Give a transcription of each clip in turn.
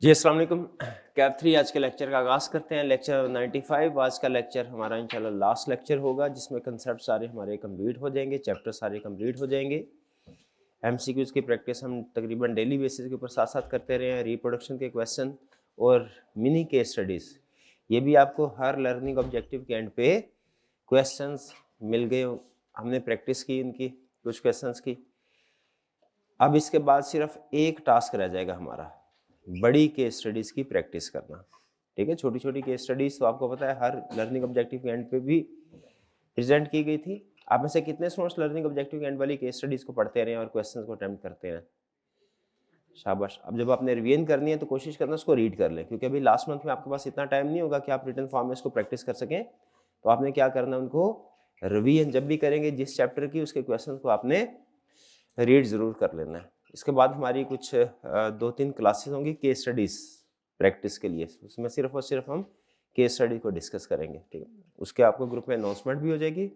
जी अस्सलाम वालेकुम। कैप 3 आज के लेक्चर का आगाज़ करते हैं। लेक्चर 95। आज का लेक्चर हमारा इंशाल्लाह लास्ट लेक्चर होगा, जिसमें कंसेप्ट सारे हमारे कंप्लीट हो जाएंगे, चैप्टर सारे कंप्लीट हो जाएंगे। एमसीक्यूज़ की प्रैक्टिस हम तकरीबन डेली बेसिस के ऊपर साथ साथ करते रहे हैं। रिप्रोडक्शन के क्वेश्चन और मिनी केस स्टडीज़, ये भी आपको हर लर्निंग ऑब्जेक्टिव के एंड पे क्वेश्चंस मिल गए। हमने प्रैक्टिस की इनकी कुछ क्वेश्चंस की। अब इसके बाद सिर्फ एक टास्क रह जाएगा हमारा, बड़ी केस स्टडीज़ की प्रैक्टिस करना। ठीक है, छोटी छोटी केस स्टडीज़ तो आपको पता है हर लर्निंग ऑब्जेक्टिव के एंड पे भी प्रेजेंट की गई थी। आप में से कितने स्टूडेंट्स लर्निंग ऑब्जेक्टिव के एंड वाली केस स्टडीज़ को पढ़ते रहे और क्वेश्चंस को अटेम्प्ट करते हैं? शाबाश। अब जब आपने रिवीजन करनी है तो कोशिश करना उसको रीड कर लें, क्योंकि अभी लास्ट मंथ में आपके पास इतना टाइम नहीं होगा कि आप रिटन फॉर्म में इसको प्रैक्टिस कर सकें। तो आपने क्या करना है, उनको रिवीजन जब भी करेंगे जिस चैप्टर की, उसके क्वेश्चन को आपने रीड ज़रूर कर लेना है। इसके बाद हमारी कुछ 2-3 क्लासेस होंगी केस स्टडीज़ प्रैक्टिस के लिए। उसमें सिर्फ और सिर्फ हम केस स्टडी को डिस्कस करेंगे। ठीक है, उसके आपको ग्रुप में अनाउंसमेंट भी हो जाएगी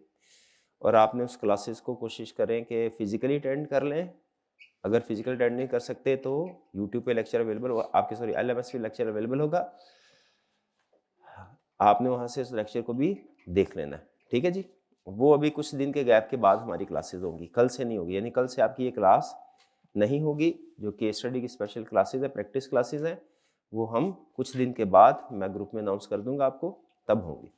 और आपने उस क्लासेस को कोशिश करें कि फिजिकली अटेंड कर लें। अगर फिजिकल अटेंड नहीं कर सकते तो यूट्यूब पे लेक्चर अवेलेबल हो, आपके सॉरी LMS पे लेक्चर अवेलेबल होगा, आपने वहाँ से उस लेक्चर को भी देख लेना है। ठीक है जी। वो अभी कुछ दिन के गैप के बाद हमारी क्लासेस होंगी, कल से नहीं होगी, यानी कल से आपकी ये क्लास नहीं होगी। जो केस स्टडी की स्पेशल क्लासेस है, प्रैक्टिस क्लासेस हैं, वो हम कुछ दिन के बाद मैं ग्रुप में अनाउंस कर दूंगा आपको, तब होंगी।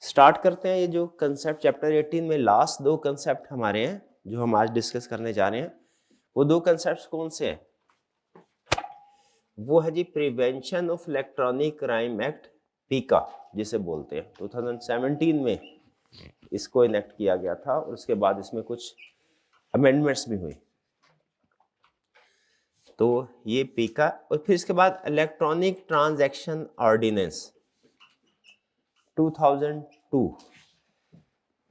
स्टार्ट करते हैं। ये जो कंसेप्ट चैप्टर 18 में लास्ट 2 कंसेप्ट हमारे हैं जो हम आज डिस्कस करने जा रहे हैं, वो 2 कंसेप्ट कौन से हैं? वो है जी prevention of electronic crime act, PECA जिसे बोलते हैं। 2017 में इसको इनेक्ट किया गया था और उसके बाद इसमें कुछ अमेंडमेंट्स भी हुई। तो ये पीका, और फिर इसके बाद इलेक्ट्रॉनिक ट्रांजैक्शन ऑर्डिनेंस 2002।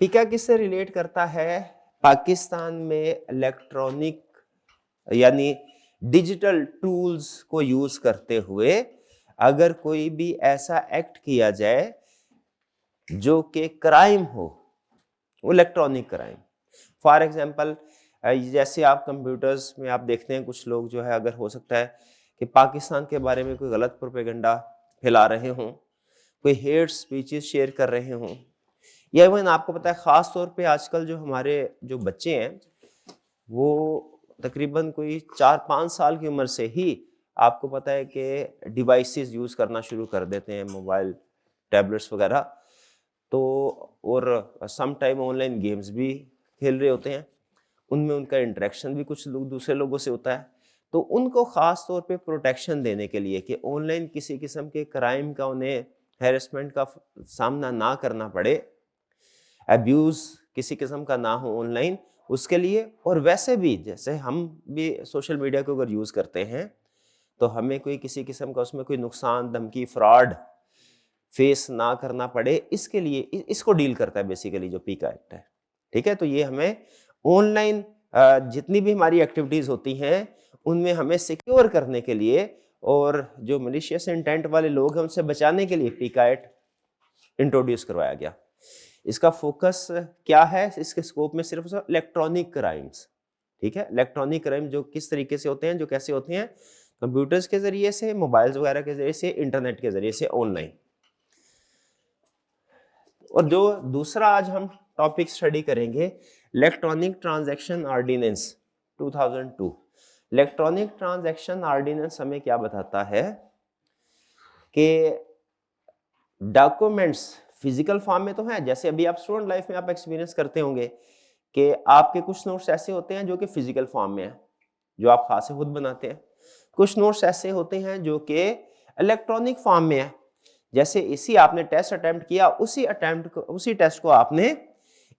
पीका किससे रिलेट करता है? पाकिस्तान में इलेक्ट्रॉनिक यानी डिजिटल टूल्स को यूज करते हुए अगर कोई भी ऐसा एक्ट किया जाए जो कि क्राइम हो, वो इलेक्ट्रॉनिक क्राइम। फॉर एग्जांपल, जैसे आप कंप्यूटर्स में आप देखते हैं कुछ लोग जो है, अगर हो सकता है कि पाकिस्तान के बारे में कोई गलत प्रोपेगेंडा फैला रहे हों, कोई हेट स्पीचेस शेयर कर रहे हों, या इवन आपको पता है ख़ास तौर पे आजकल जो हमारे जो बच्चे हैं वो तकरीबन कोई 4-5 साल की उम्र से ही आपको पता है कि डिवाइसेस यूज़ करना शुरू कर देते हैं, मोबाइल, टैबलेट्स वगैरह। तो और सम टाइम ऑनलाइन गेम्स भी खेल रहे होते हैं, उनमें उनका इंटरेक्शन भी कुछ लोग दूसरे लोगों से होता है। तो उनको ख़ास तौर पे प्रोटेक्शन देने के लिए कि ऑनलाइन किसी किस्म के क्राइम का, उन्हें हैरेसमेंट का सामना ना करना पड़े, अब्यूज़ किसी किस्म का ना हो ऑनलाइन, उसके लिए। और वैसे भी जैसे हम भी सोशल मीडिया को अगर यूज़ करते हैं तो हमें कोई किसी किस्म का उसमें कोई नुकसान, धमकी, फ्रॉड फेस ना करना पड़े, इसके लिए इसको डील करता है बेसिकली जो पीका एक्ट है। ठीक है, तो ये हमें ऑनलाइन जितनी भी हमारी एक्टिविटीज़ होती हैं उनमें हमें सिक्योर करने के लिए और जो मलिशियस इंटेंट वाले लोग हैं उनसे बचाने के लिए पीका एक्ट इंट्रोड्यूस करवाया गया। इसका फोकस क्या है? इसके स्कोप में सिर्फ इलेक्ट्रॉनिक क्राइम्स। ठीक है, इलेक्ट्रॉनिक क्राइम जो किस तरीके से होते हैं, जो कैसे होते हैं, कंप्यूटर्स के जरिए से, मोबाइल्स वगैरह के जरिए से, इंटरनेट के जरिए से, ऑनलाइन। और जो दूसरा आज हम टॉपिक स्टडी करेंगे, electronic transaction ordinance 2002। Electronic transaction ordinance हमें क्या बताता है कि डॉक्यूमेंट्स फिजिकल फॉर्म में तो हैं, जैसे अभी आप स्टूडेंट लाइफ में आप एक्सपीरियंस करते होंगे कि आपके कुछ नोट्स ऐसे होते हैं जो कि फिजिकल फॉर्म में हैं, जो आप खास से खुद बनाते हैं। कुछ नोट्स ऐसे होते हैं जो कि इलेक्ट्रॉनिक फॉर्म में है, जैसे इसी आपने टेस्ट अटेम्प्ट किया, उसी टेस्ट को आपने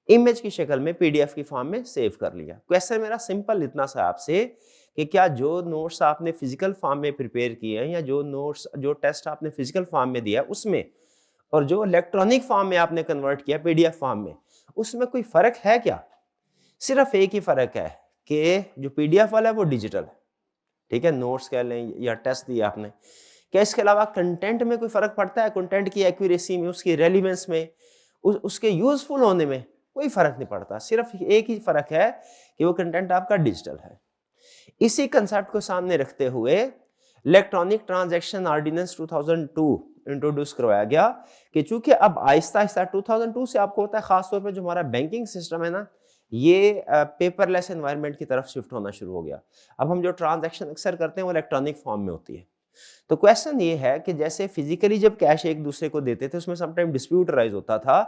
इमेज की शक्ल में PDF की फॉर्म में सेव कर लिया। क्वेश्चन मेरा सिंपल इतना सा आपसे कि क्या जो नोट्स आपने फिजिकल फॉर्म में प्रिपेयर किए हैं, या जो टेस्ट आपने फिजिकल फॉर्म में दिया उसमें, और जो इलेक्ट्रॉनिक फॉर्म में आपने कन्वर्ट किया PDF फॉर्म में, उसमें कोई फर्क है क्या? सिर्फ एक ही फर्क है कि जो PDF वाला है वो डिजिटल है। ठीक है, नोट्स कह लें या टेस्ट दिया आपने, क्या इसके अलावा कंटेंट में कोई फर्क पड़ता है? कंटेंट की एक्यूरेसी में, उसकी रेलिवेंस में, उसके यूजफुल होने में कोई फर्क नहीं पड़ता। सिर्फ एक ही फर्क है कि वो कंटेंट आपका डिजिटल है। इसी कंसेप्ट को सामने रखते हुए इलेक्ट्रॉनिक ट्रांजैक्शन ऑर्डिनेंस 2002 इंट्रोड्यूस करवाया गया कि चूंकि अब आहिस्ता आहिस्ता 2002 से आपको होता है खासतौर पे जो हमारा बैंकिंग सिस्टम है ना, ये पेपरलेस एनवायरनमेंट की तरफ शिफ्ट होना शुरू हो गया। अब हम जो ट्रांजैक्शन अक्सर करते हैं वो इलेक्ट्रॉनिक फॉर्म में होती है। तो क्वेश्चन ये है कि जैसे फिजिकली जब कैश एक दूसरे को देते थे उसमें समटाइम डिस्प्यूट अराइज होता था,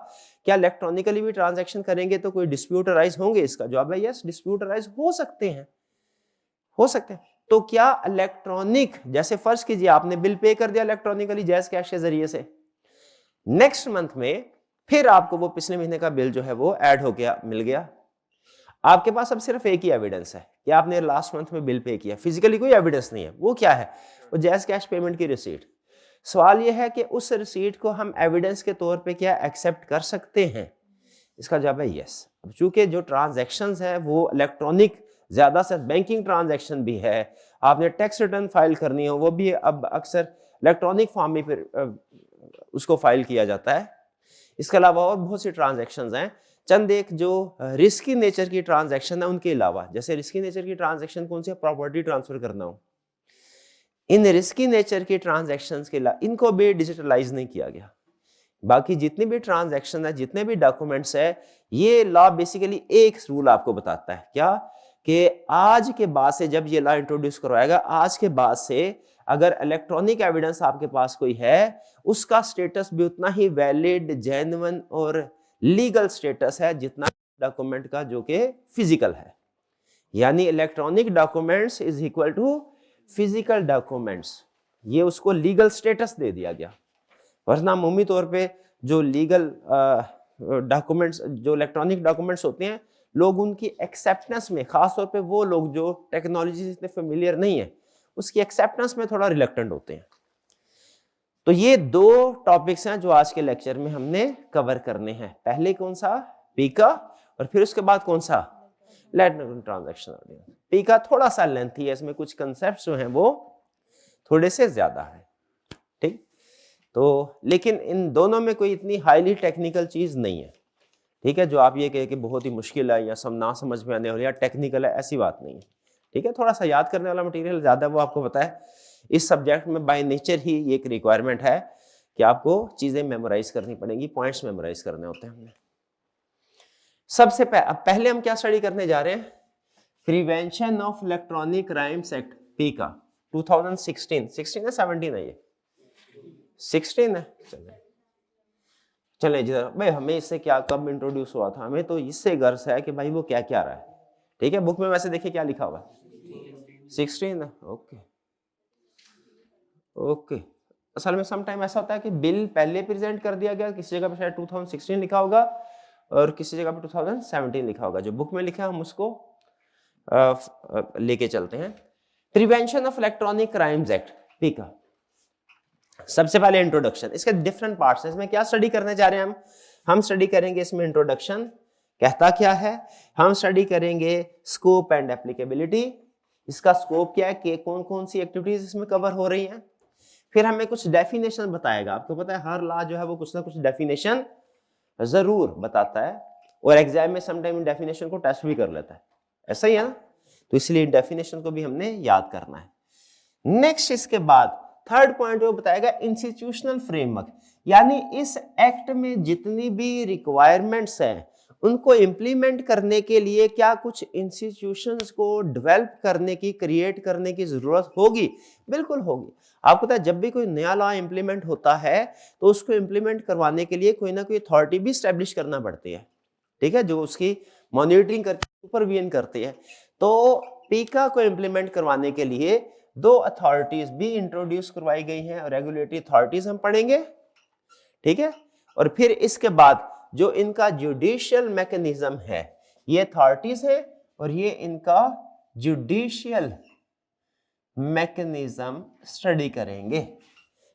क्या इलेक्ट्रॉनिकली भी ट्रांजैक्शन करेंगे तो कोई डिस्प्यूट अराइज होंगे? इसका जवाब है यस, डिस्प्यूट अराइज हो सकते हैं, हो सकते हैं। तो क्या इलेक्ट्रॉनिक, जैसे फर्ज कीजिए आपने बिल पे कर दिया इलेक्ट्रॉनिकली जैज कैश के जरिए से, नेक्स्ट मंथ में फिर आपको वो पिछले महीने का बिल जो है वो ऐड हो गया, मिल गया, आपके पास अब सिर्फ एक ही एविडेंस है कि आपने लास्ट मंथ में बिल पे किया, फिजिकली कोई एविडेंस नहीं है। वो क्या है? वो जैज कैश पेमेंट की रिसीट। सवाल यह है कि उस रिसीट को हम एविडेंस के तौर पे क्या एक्सेप्ट कर सकते हैं? इसका जवाब है यस। अब चूंकि जो ट्रांजैक्शंस है वो इलेक्ट्रॉनिक, ज्यादा से बैंकिंग ट्रांजैक्शन भी है, आपने टैक्स रिटर्न फाइल करनी हो वो भी अब अक्सर इलेक्ट्रॉनिक फॉर्म में फिर उसको फाइल किया जाता है। इसके अलावा और बहुत सी ट्रांजैक्शंस हैं। चंद एक जो रिस्की नेचर की ट्रांजैक्शन है उनके अलावा, जैसे रिस्की नेचर की ट्रांजैक्शन कौन सी है? प्रॉपर्टी ट्रांसफर करना हो, इन रिस्की नेचर की ट्रांजैक्शंस के अलावा इनको भी डिजिटलाइज नहीं किया गया। बाकी जितनी भी ट्रांजैक्शन है, जितने भी डॉक्यूमेंट्स है, ये लॉ बेसिकली एक रूल आपको बताता है, क्या कि आज के बाद से जब ये लॉ इंट्रोड्यूस करवाएगा, आज के बाद से अगर इलेक्ट्रॉनिक एविडेंस आपके पास कोई है, उसका स्टेटस भी उतना ही वैलिड, जेन्युइन और लीगल स्टेटस है जितना डॉक्यूमेंट का जो कि फिजिकल है। यानी electronic documents is equal to physical documents, ये उसको लीगल स्टेटस दे दिया गया। वरना मामूली तौर पे जो लीगल डॉक्यूमेंट्स, जो इलेक्ट्रॉनिक डॉक्यूमेंट्स होते हैं, लोग उनकी एक्सेप्टेंस में, खासतौर पे वो लोग जो टेक्नोलॉजी से इतने फेमिलियर नहीं है, उसकी एक्सेप्टेंस में थोड़ा रिलक्टेंट होते हैं। तो ये दो टॉपिक्स हैं जो आज के लेक्चर में हमने कवर करने हैं। पहले कौन सा? पीका, और फिर उसके बाद कौन सा? Electronic transaction ordinance. पीका थोड़ा सा लेंथी है, इसमें कुछ कंसेप्ट जो हैं वो थोड़े से ज्यादा है, ठीक। तो लेकिन इन दोनों में कोई इतनी हाईली टेक्निकल चीज नहीं है, ठीक है, जो आप ये कहे कि बहुत ही मुश्किल है या ना समझ में आने वाली या टेक्निकल है, ऐसी बात नहीं है, ठीक है। थोड़ा सा याद करने वाला मटेरियल ज्यादा, वो आपको पता है इस सब्जेक्ट में बाय नेचर ही ये एक रिक्वायरमेंट है कि आपको चीजें मेमोराइज करनी पड़ेंगी, पॉइंट्स मेमोराइज करने होते हैं हमने। सबसे पहले हम क्या स्टडी करने जा रहे हैं? Prevention of electronic crimes act, पीका 2016, 16 है 17 है? ये 16 है। चले जी भाई, हमें इससे क्या, कब इंट्रोड्यूस हुआ था, हमें तो इससे गर्ज है कि भाई वो क्या क्या रहा है, ठीक है। बुक में वैसे देखिए क्या लिखा हुआ है, 16 है, ओके ओके। असल में सम टाइम ऐसा होता है कि बिल पहले प्रेजेंट कर दिया गया, किसी जगह पे शायद 2016 लिखा होगा और किसी जगह पे 2017 लिखा होगा। जो बुक में लिखा है हम उसको लेके चलते हैं। Prevention of electronic crimes act, पीका। सबसे पहले इंट्रोडक्शन, इसके डिफरेंट पार्ट्स हैं। इसमें क्या स्टडी करने जा रहे हैं हम स्टडी करेंगे इसमें इंट्रोडक्शन, कहता क्या है, हम स्टडी करेंगे स्कोप एंड एप्लीकेबिलिटी, इसका स्कोप क्या है कि कौन कौन सी एक्टिविटीज इसमें कवर हो रही हैं। फिर हमें कुछ डेफिनेशन बताएगा, आपको पता है हर लॉ जो है वो कुछ ना कुछ डेफिनेशन जरूर बताता है, और एग्जाम में समटाइम डेफिनेशन को टेस्ट भी कर लेता है, ऐसा ही है ना। तो इसलिए डेफिनेशन को भी हमने याद करना है। नेक्स्ट इसके बाद थर्ड पॉइंट वो बताएगा इंस्टीट्यूशनल फ्रेमवर्क, यानी इस एक्ट में जितनी भी रिक्वायरमेंट्स हैं उनको इंप्लीमेंट करने के लिए क्या कुछ इंस्टीट्यूशंस को डेवलप करने की, क्रिएट करने की जरूरत होगी? बिल्कुल होगी। आपको पता है जब भी कोई नया लॉ इंप्लीमेंट होता है तो उसको इंप्लीमेंट करवाने के लिए कोई ना कोई अथॉरिटी भी स्टैब्लिश करना पड़ती है, ठीक है, जो उसकी मॉनिटरिंग करके सुपरविजन करती है। तो पीका को इंप्लीमेंट करवाने के लिए दो अथॉरिटीज भी इंट्रोड्यूस करवाई गई हैं, और रेगुलेटरी अथॉरिटीज हम पढ़ेंगे, ठीक है। और फिर इसके बाद जो इनका जुडिशियल मैकेनिज्म है, ये अथॉरिटीज है और ये इनका जुडिशियल मैकेनिज्म स्टडी करेंगे,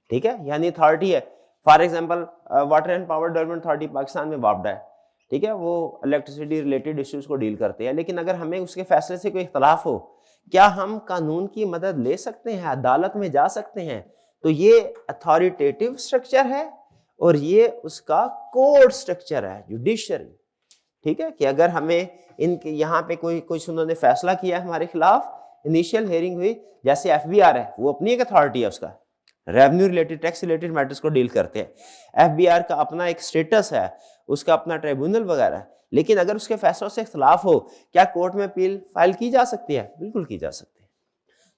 ठीक है। यानी अथॉरिटी है, for example water and power development authority Pakistan में वापडा है, ठीक है, वो इलेक्ट्रिसिटी रिलेटेड इश्यूज को डील करते हैं। लेकिन अगर हमें उसके फैसले से कोई इख्तलाफ हो, क्या हम कानून की मदद ले सकते हैं, अदालत में जा सकते हैं? तो ये अथॉरिटेटिव स्ट्रक्चर है और ये उसका कोर्ट स्ट्रक्चर है, जुडिशरी, ठीक है। कि अगर हमें इनके यहाँ पे कोई उन्होंने फैसला किया है हमारे खिलाफ, इनिशियल हियरिंग हुई, जैसे एफबीआर है वो अपनी एक अथॉरिटी है, उसका revenue related tax related matters को डील करते हैं। एफबीआर का अपना एक स्टेटस है, उसका अपना ट्रिब्यूनल वगैरह है, लेकिन अगर उसके फैसलों से इख्तलाफ हो, क्या कोर्ट में अपील फाइल की जा सकती है? बिल्कुल की जा सकती है।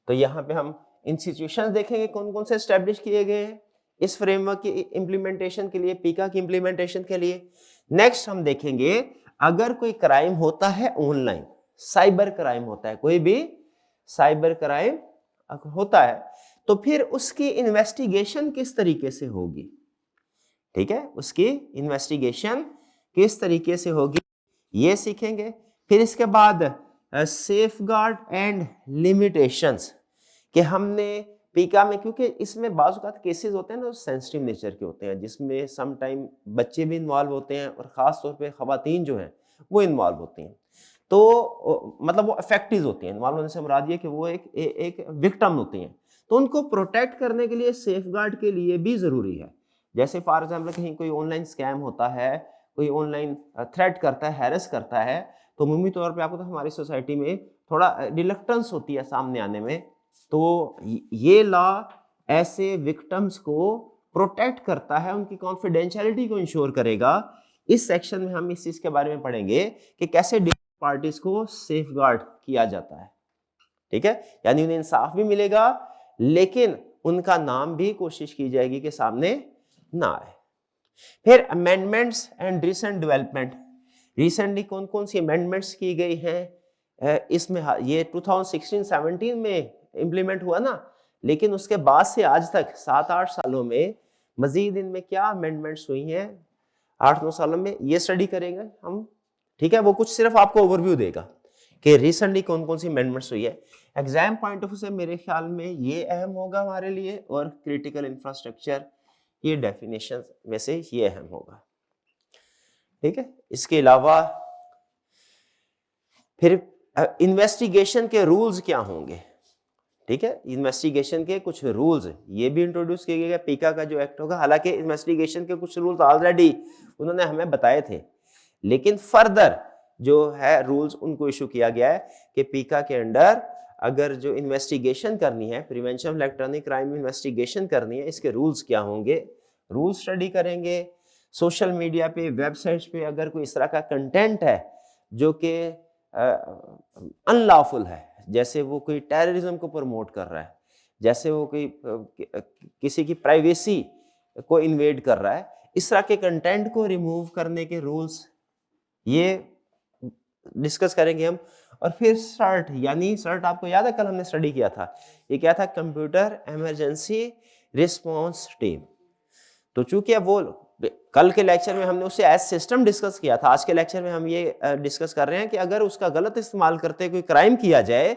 तो यहाँ पे हम इंस्टीट्यूशंस देखेंगे कौन कौन से एस्टेब्लिश किए गए हैं इस फ्रेमवर्क की इंप्लीमेंटेशन के लिए, पीका की इंप्लीमेंटेशन के लिए। नेक्स्ट हम देखेंगे अगर कोई क्राइम होता है ऑनलाइन, साइबर क्राइम होता है, कोई भी साइबर क्राइम होता है, तो फिर उसकी इन्वेस्टिगेशन किस तरीके से होगी, ठीक है, उसकी इन्वेस्टिगेशन किस तरीके से होगी ये सीखेंगे। फिर इसके बाद सेफगार्ड एंड लिमिटेशंस, कि हमने पीका में, क्योंकि इसमें बाज़ औक़ात केसेस होते हैं ना सेंसिटिव नेचर के होते हैं, जिसमें सम टाइम बच्चे भी इन्वॉल्व होते हैं और ख़ास तौर पे ख़वातीन जो हैं वो इन्वॉल्व होती हैं, तो मतलब वो अफेक्टेड होती हैं। इन्वॉल्व होने से मुराद ये कि वो एक विक्टिम होती हैं, तो उनको प्रोटेक्ट करने के लिए सेफगार्ड के लिए भी ज़रूरी है। जैसे फॉर एग्जाम्पल कहीं कोई ऑनलाइन स्कैम होता है, कोई ऑनलाइन थ्रेट करता है, हैरेस करता है, तो अमूमी तौर पे आपको तो हमारी सोसाइटी में थोड़ा रिलक्टेंस होती है सामने आने में, तो ये लॉ ऐसे विक्टिम्स को प्रोटेक्ट करता है, उनकी कॉन्फिडेंशियलिटी को इंश्योर करेगा। इस सेक्शन में हम इस चीज़ के बारे में पढ़ेंगे कि कैसे पार्टीज को सेफगार्ड किया जाता है, ठीक है, यानी उन्हें इंसाफ भी मिलेगा लेकिन उनका नाम भी कोशिश की जाएगी कि सामने ना आए। फिर amendments and recent development, recently कौन कौन सी अमेंडमेंट्स की गई हैं इसमें, ये 2016-17 में इंप्लीमेंट हुआ ना, लेकिन उसके बाद से आज तक 7-8 सालों में मजीद इनमें क्या अमेंडमेंट्स हुई हैं, 8-9 सालों में, ये स्टडी करेंगे हम, ठीक है। वो कुछ सिर्फ आपको ओवरव्यू देगा कि रिसेंटली कौन कौन सी अमेंडमेंट्स हुई है। एग्जाम पॉइंट ऑफ व्यू से मेरे ख्याल में ये अहम होगा हमारे लिए, और क्रिटिकल इंफ्रास्ट्रक्चर, ये डेफिनेशन में से ये अहम होगा, ठीक है। इसके अलावा फिर इन्वेस्टिगेशन के रूल्स क्या होंगे, ठीक है, इन्वेस्टिगेशन के कुछ रूल्स ये भी इंट्रोड्यूस किए गए पीका का जो एक्ट होगा। हालांकि इन्वेस्टिगेशन के कुछ रूल्स ऑलरेडी उन्होंने हमें बताए थे, लेकिन फर्दर जो है रूल्स उनको इशू किया गया है कि पीका के अंडर अगर जो इन्वेस्टिगेशन करनी है, prevention of electronic crime investigation करनी है, इसके रूल्स क्या होंगे, रूल्स स्टडी करेंगे। सोशल मीडिया पे, वेबसाइट्स पे अगर कोई इस तरह का कंटेंट है जो कि अनलॉफुल है, जैसे वो कोई टेररिज्म को प्रमोट कर रहा है, जैसे वो कोई किसी की प्राइवेसी को इन्वेड कर रहा है, इस तरह के कंटेंट को रिमूव करने के रूल्स ये डिस्कस करेंगे हम। और फिर सर्ट, यानी सर्ट आपको याद है कल हमने स्टडी किया था, ये क्या था, कंप्यूटर इमरजेंसी रिस्पांस टीम। तो चूंकि वो कल के लेक्चर में हमने उससे एज सिस्टम डिस्कस किया था, आज के लेक्चर में हम ये डिस्कस कर रहे हैं कि अगर उसका गलत इस्तेमाल करते कोई क्राइम किया जाए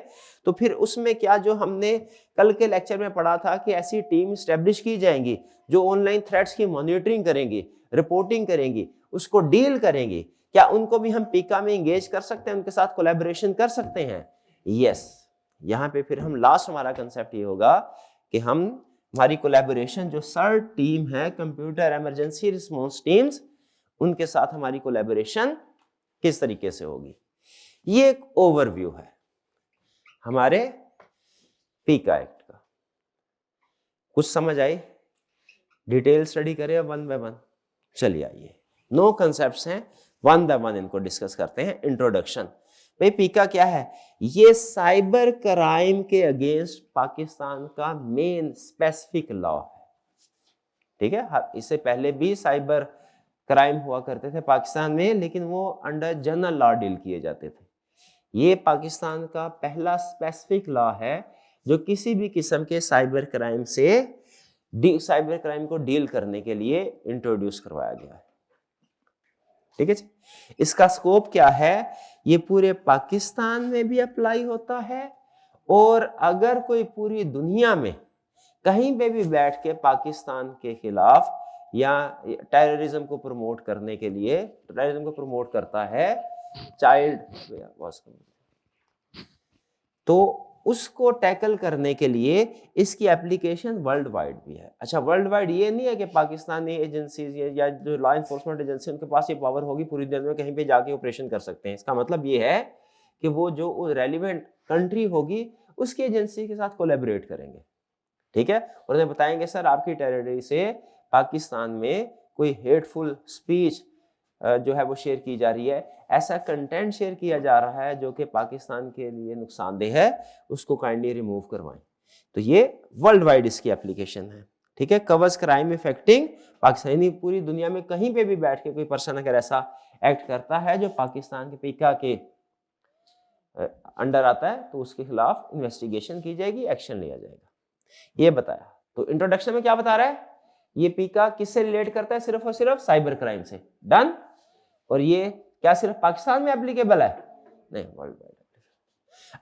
तो फिर उसमें क्या, जो हमने कल के लेक्चर में पढ़ा था कि ऐसी टीम स्टैब्लिश की जाएंगी जो ऑनलाइन थ्रेट्स की मॉनिटरिंग करेंगी, रिपोर्टिंग करेंगी, उसको डील करेंगी। क्या उनको भी हम पीका में इंगेज कर सकते हैं, उनके साथ कोलैबोरेशन कर सकते हैं? यस। यहाँ पे फिर हम लास्ट हमारा कंसेप्ट ये होगा कि हम हमारी कोलैबोरेशन जो सर्ट टीम है, कंप्यूटर इमरजेंसी रिस्पांस टीम्स, उनके साथ हमारी कोलैबोरेशन किस तरीके से होगी। ये एक ओवरव्यू है हमारे पीका एक्ट का। कुछ समझ आई? डिटेल स्टडी करें वन बाय वन। चलिए आइए, 9 कंसेप्ट्स हैं, वन बाय वन इनको डिस्कस करते हैं। इंट्रोडक्शन, भाई पीका क्या है? ये साइबर क्राइम के अगेंस्ट पाकिस्तान का मेन स्पेसिफिक लॉ है, ठीक है। इससे पहले भी साइबर क्राइम हुआ करते थे पाकिस्तान में, लेकिन वो अंडर जनरल लॉ डील किए जाते थे। ये पाकिस्तान का पहला स्पेसिफिक लॉ है जो किसी भी किस्म के साइबर क्राइम को डील करने के लिए इंट्रोड्यूस करवाया गया है, ठीक है जी। इसका स्कोप क्या है? ये पूरे पाकिस्तान में भी अप्लाई होता है, और अगर कोई पूरी दुनिया में कहीं पे भी बैठ के पाकिस्तान के खिलाफ या टेररिज्म को प्रमोट करने के लिए, टेररिज्म को प्रमोट करता है चाइल्ड, तो उसको टैकल करने के लिए इसकी एप्लीकेशन वर्ल्ड वाइड भी है। अच्छा, वर्ल्ड वाइड ये नहीं है कि पाकिस्तानी एजेंसीज या जो लॉ इन्फोर्समेंट एजेंसी उनके पास ये पावर होगी पूरी दुनिया में कहीं पे जाके ऑपरेशन कर सकते हैं। इसका मतलब ये है कि वो जो रेलिवेंट कंट्री होगी उसकी एजेंसी के साथ कोलैबोरेट करेंगे, ठीक है, और उन्हें बताएंगे सर आपकी टेरिटरी से पाकिस्तान में कोई हेटफुल स्पीच जो है वो शेयर की जा रही है, ऐसा कंटेंट शेयर किया जा रहा है जो कि पाकिस्तान के लिए नुकसानदेह है, उसको काइंडली रिमूव करवाएं। तो ये वर्ल्ड वाइड इसकी एप्लीकेशन है, ठीक है। कवर्स क्राइम इफेक्टिंग पाकिस्तानी, पूरी दुनिया में कहीं पे भी बैठ के कोई पर्सन अगर ऐसा एक्ट करता है जो पाकिस्तान के पीका के अंडर आता है तो उसके खिलाफ इन्वेस्टिगेशन की जाएगी, एक्शन लिया जाएगा। ये बताया। तो इंट्रोडक्शन में क्या बता रहा है, ये पीका किससे रिलेट करता है, सिर्फ और सिर्फ साइबर क्राइम से। डन। और ये क्या सिर्फ पाकिस्तान में एप्लीकेबल है? नहीं, वर्ल्ड वाइड।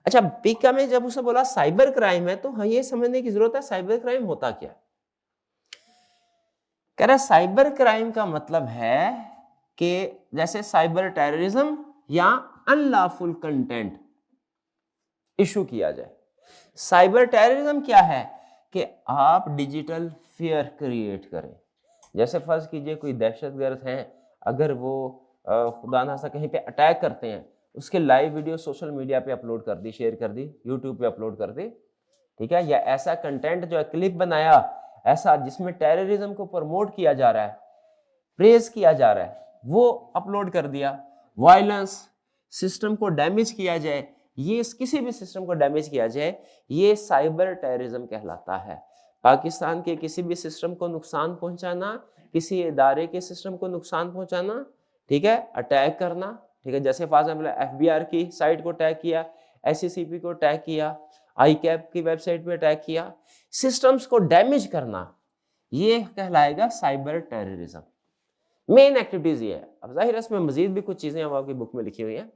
अच्छा, पीका में जब उसने बोला साइबर क्राइम है तो हाँ ये समझने की जरूरत है साइबर क्राइम होता क्या। कह रहा साइबर क्राइम का मतलब है कि जैसे साइबर टेररिज्म या अनलॉफुल कंटेंट इशू किया जाए। साइबर टेररिज्म क्या है कि आप डिजिटल फियर क्रिएट करें। जैसे फर्ज कीजिए कोई दहशतगर्द हैं, अगर वो खुदा ना सा कहीं पे अटैक करते हैं, उसके लाइव वीडियो सोशल मीडिया पे अपलोड कर दी, शेयर कर दी, यूट्यूब पे अपलोड कर दी, ठीक है, या ऐसा कंटेंट जो है क्लिप बनाया ऐसा जिसमें टेररिज्म को प्रमोट किया जा रहा है, प्रेज किया जा रहा है, वो अपलोड कर दिया। वायलेंस, सिस्टम को डैमेज किया जाए, ये किसी भी सिस्टम को डैमेज किया जाए, ये साइबर टेररिज्म कहलाता है। पाकिस्तान के किसी भी सिस्टम को नुकसान पहुंचाना, किसी इदारे के सिस्टम को नुकसान पहुंचाना, ठीक है, अटैक करना, ठीक है, जैसे फॉर एग्जांपल एफबीआर की साइट को अटैक किया, एससीसीपी को अटैक किया, आईकैप की वेबसाइट पे अटैक किया, सिस्टम्स को डैमेज करना, ये कहलाएगा साइबर टेररिज्म। मेन एक्टिविटीज ये है। अब जाहिर है इसमें मजीद भी कुछ चीजें अब आपकी बुक में लिखी हुई है।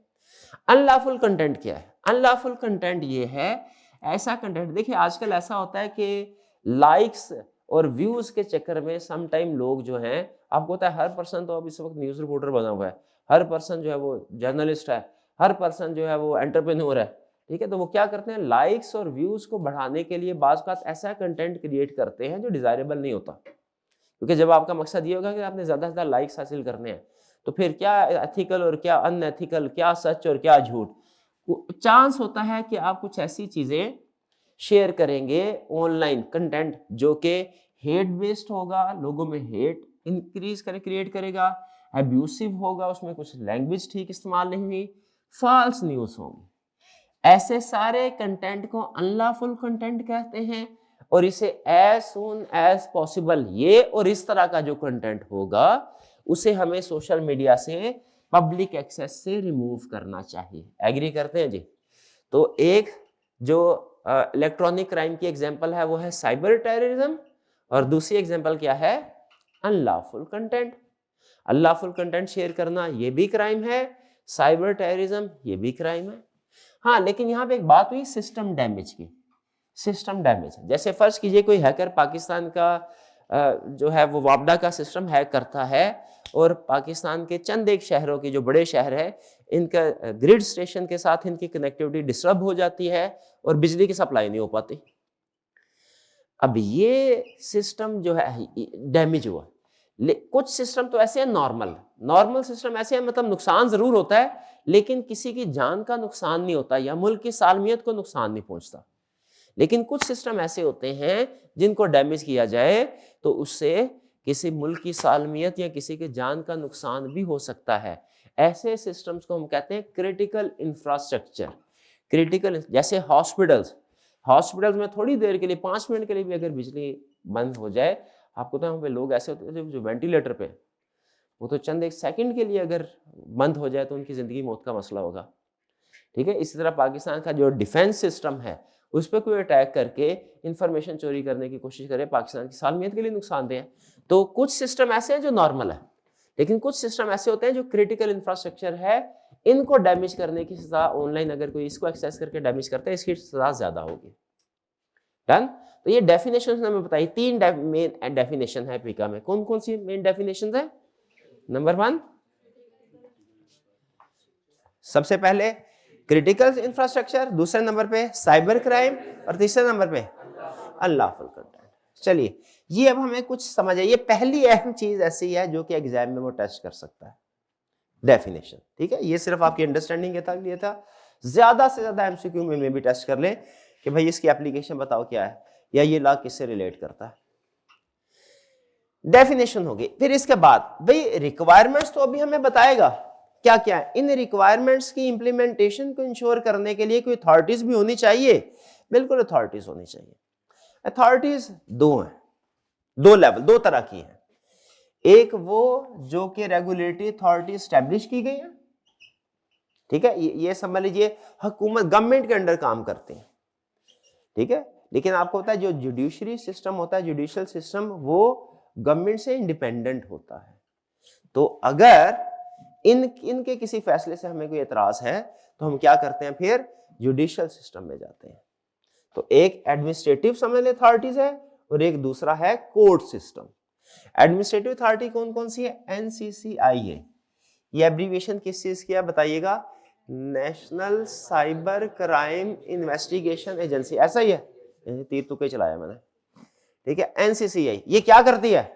अनलॉफुल कंटेंट क्या है? अनलॉफुल कंटेंट ये है ऐसा कंटेंट, देखिए आजकल ऐसा होता है कि लाइक्स और व्यूज के चक्कर में सम टाइम लोग जो हैं, आपको पता है हर पर्सन तो अब इस वक्त न्यूज रिपोर्टर बना हुआ है, हर पर्सन जो है वो जर्नलिस्ट है, हर पर्सन जो है वो एंटरप्रेन्योर है, ठीक है, तो वो क्या करते हैं, लाइक्स और व्यूज को बढ़ाने के लिए बाज़ औक़ात ऐसा कंटेंट क्रिएट करते हैं जो डिजायरेबल नहीं होता। क्योंकि जब आपका मकसद ये होगा कि आपने ज़्यादा से ज़्यादा लाइक्स हासिल करने हैं, तो फिर क्या एथिकल और क्या अनएथिकल, क्या सच और क्या झूठ, चांस होता है कि आप कुछ ऐसी चीज़ें शेयर करेंगे ऑनलाइन कंटेंट जो कि हेट बेस्ड होगा, लोगों में हेट इंक्रीज क्रिएट करेगा, एब्यूसिव होगा, उसमें कुछ लैंग्वेज ठीक इस्तेमाल नहीं हुई, फॉल्स न्यूज़ होंगी। ऐसे सारे कंटेंट को अनलॉफुल कंटेंट कहते हैं। और इसे एज सून एज पॉसिबल, ये और इस तरह का जो कंटेंट होगा उसे हमें सोशल मीडिया से, पब्लिक एक्सेस से रिमूव करना चाहिए। एग्री करते हैं जी? तो एक जो इलेक्ट्रॉनिक क्राइम की एग्जांपल है वो है साइबर टेररिज्म, और दूसरी एग्जांपल क्या है, unlawful content. Unlawful content share करना ये भी क्राइम है, साइबर टेररिज्म ये भी क्राइम है। हाँ, लेकिन यहाँ पे एक बात हुई सिस्टम डैमेज की। सिस्टम डैमेज, जैसे फर्ज कीजिए कोई हैकर पाकिस्तान का जो है वो वापडा का सिस्टम हैक करता है और पाकिस्तान के चंद एक शहरों के जो बड़े शहर है, इनका ग्रिड स्टेशन के साथ इनकी कनेक्टिविटी डिस्टर्ब हो जाती है और बिजली की सप्लाई नहीं हो पाती। अब ये सिस्टम जो है डैमेज हुआ। कुछ सिस्टम तो ऐसे हैं नॉर्मल सिस्टम ऐसे हैं, मतलब नुकसान जरूर होता है लेकिन किसी की जान का नुकसान नहीं होता या मुल्क की सालमियत को नुकसान नहीं पहुंचता। लेकिन कुछ सिस्टम ऐसे होते हैं जिनको डैमेज किया जाए तो उससे किसी मुल्क की सालमियत या किसी के जान का नुकसान भी हो सकता है। ऐसे सिस्टम्स को हम कहते हैं क्रिटिकल इंफ्रास्ट्रक्चर। क्रिटिकल, जैसे हॉस्पिटल्स में थोड़ी देर के लिए 5 मिनट के लिए भी अगर बिजली बंद हो जाए, आपको तो वहाँ पे लोग ऐसे होते हैं जो वेंटिलेटर पे, वो तो चंद एक सेकंड के लिए अगर बंद हो जाए तो उनकी ज़िंदगी मौत का मसला होगा, ठीक है। इसी तरह पाकिस्तान का जो डिफेंस सिस्टम है उस पर कोई अटैक करके इंफॉर्मेशन चोरी करने की कोशिश करे, पाकिस्तान की सालमियत के लिए नुकसानदेह है। तो कुछ सिस्टम ऐसे हैं जो नॉर्मल है, लेकिन कुछ सिस्टम ऐसे होते हैं जो क्रिटिकल इंफ्रास्ट्रक्चर है, इनको डैमेज करने की सजा, ऑनलाइन अगर कोई इसको एक्सेस करके डैमेज करता है इसकी सजा ज्यादा होगी। डन। तो ये डेफिनेशन हमें बताई, 3 मेन डेफिनेशन है पीका में। कौन कौन सी मेन डेफिनेशन है? नंबर 1, सबसे पहले क्रिटिकल इंफ्रास्ट्रक्चर, दूसरे नंबर पे साइबर क्राइम और तीसरे नंबर पे अनलॉफुल कंटेंट। चलिए ये अब हमें कुछ समझ है, ये पहली अहम चीज ऐसी है जो कि एग्जाम में वो टेस्ट कर सकता है, डेफिनेशन, ठीक है। ये सिर्फ आपकी अंडरस्टैंडिंग के लिए था, ज्यादा से ज्यादा एमसीक्यू में भी टेस्ट कर ले कि भाई इसकी एप्लीकेशन बताओ क्या है, या ये लॉ किससे रिलेट करता है। डेफिनेशन होगी। फिर इसके बाद भाई रिक्वायरमेंट्स तो अभी हमें बताएगा क्या क्या है। इन रिक्वायरमेंट्स की इंप्लीमेंटेशन को इंश्योर करने के लिए कोई अथॉरिटीज भी होनी चाहिए, बिल्कुल अथॉरिटीज होनी चाहिए। अथॉरिटीज दो हैं, दो लेवल, दो तरह की हैं। एक वो जो कि रेगुलेटरी अथॉरिटी स्टैब्लिश की गई है, ठीक है, ये समझ लीजिए हुकूमत गवर्नमेंट के अंडर काम करते हैं, ठीक है। लेकिन आपको पता है जो जुडिशरी सिस्टम होता है, जुडिशियल सिस्टम, वो गवर्नमेंट से इंडिपेंडेंट होता है। तो अगर इनके किसी फैसले से हमें कोई एतराज है तो हम क्या करते हैं, फिर जुडिशियल सिस्टम में जाते हैं। तो एक एडमिनिस्ट्रेटिव समझ ले अथॉरिटीज है, और एक दूसरा है कोर्ट सिस्टम। एडमिनिस्ट्रेटिव अथॉरिटी कौन कौन सी है? NCCIA। ये एब्रीविएशन किस चीज की है बताइएगा? National cyber crime investigation agency, ऐसा ही है, तीर तुके चलाया मैंने, ठीक है। NCCI ये क्या करती है?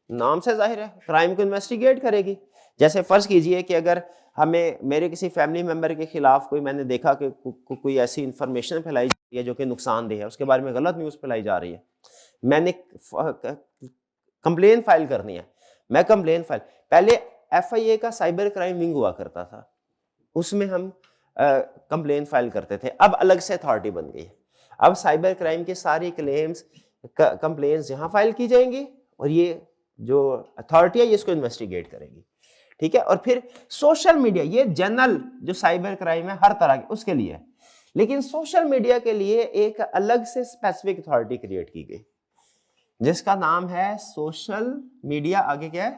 नाम से जाहिर है क्राइम को इन्वेस्टिगेट करेगी। जैसे फर्ज कीजिए कि अगर हमें मेरे किसी फैमिली मेंबर के खिलाफ कोई, मैंने देखा कि कोई ऐसी इंफॉर्मेशन फैलाई जा रही है जो कि नुकसानदेह है, उसके बारे में गलत न्यूज़ फैलाई जा रही है, मैंने कंप्लेन फाइल करनी है। मैं कंप्लेन फाइल, पहले FIA का साइबर क्राइम विंग हुआ करता था, उसमें हम कंप्लेन फाइल करते थे। अब अलग से अथॉरिटी बन गई है। अब साइबर क्राइम के सारी क्लेम्स, कंप्लेन्स यहाँ फाइल की जाएंगी, और ये जो अथॉरिटी है ये इसको इन्वेस्टिगेट करेगी, ठीक है। और फिर सोशल मीडिया, ये जनरल जो साइबर क्राइम है हर तरह के उसके लिए है, लेकिन सोशल मीडिया के लिए एक अलग से स्पेसिफिक अथॉरिटी क्रिएट की गई, जिसका नाम है सोशल मीडिया, आगे क्या है,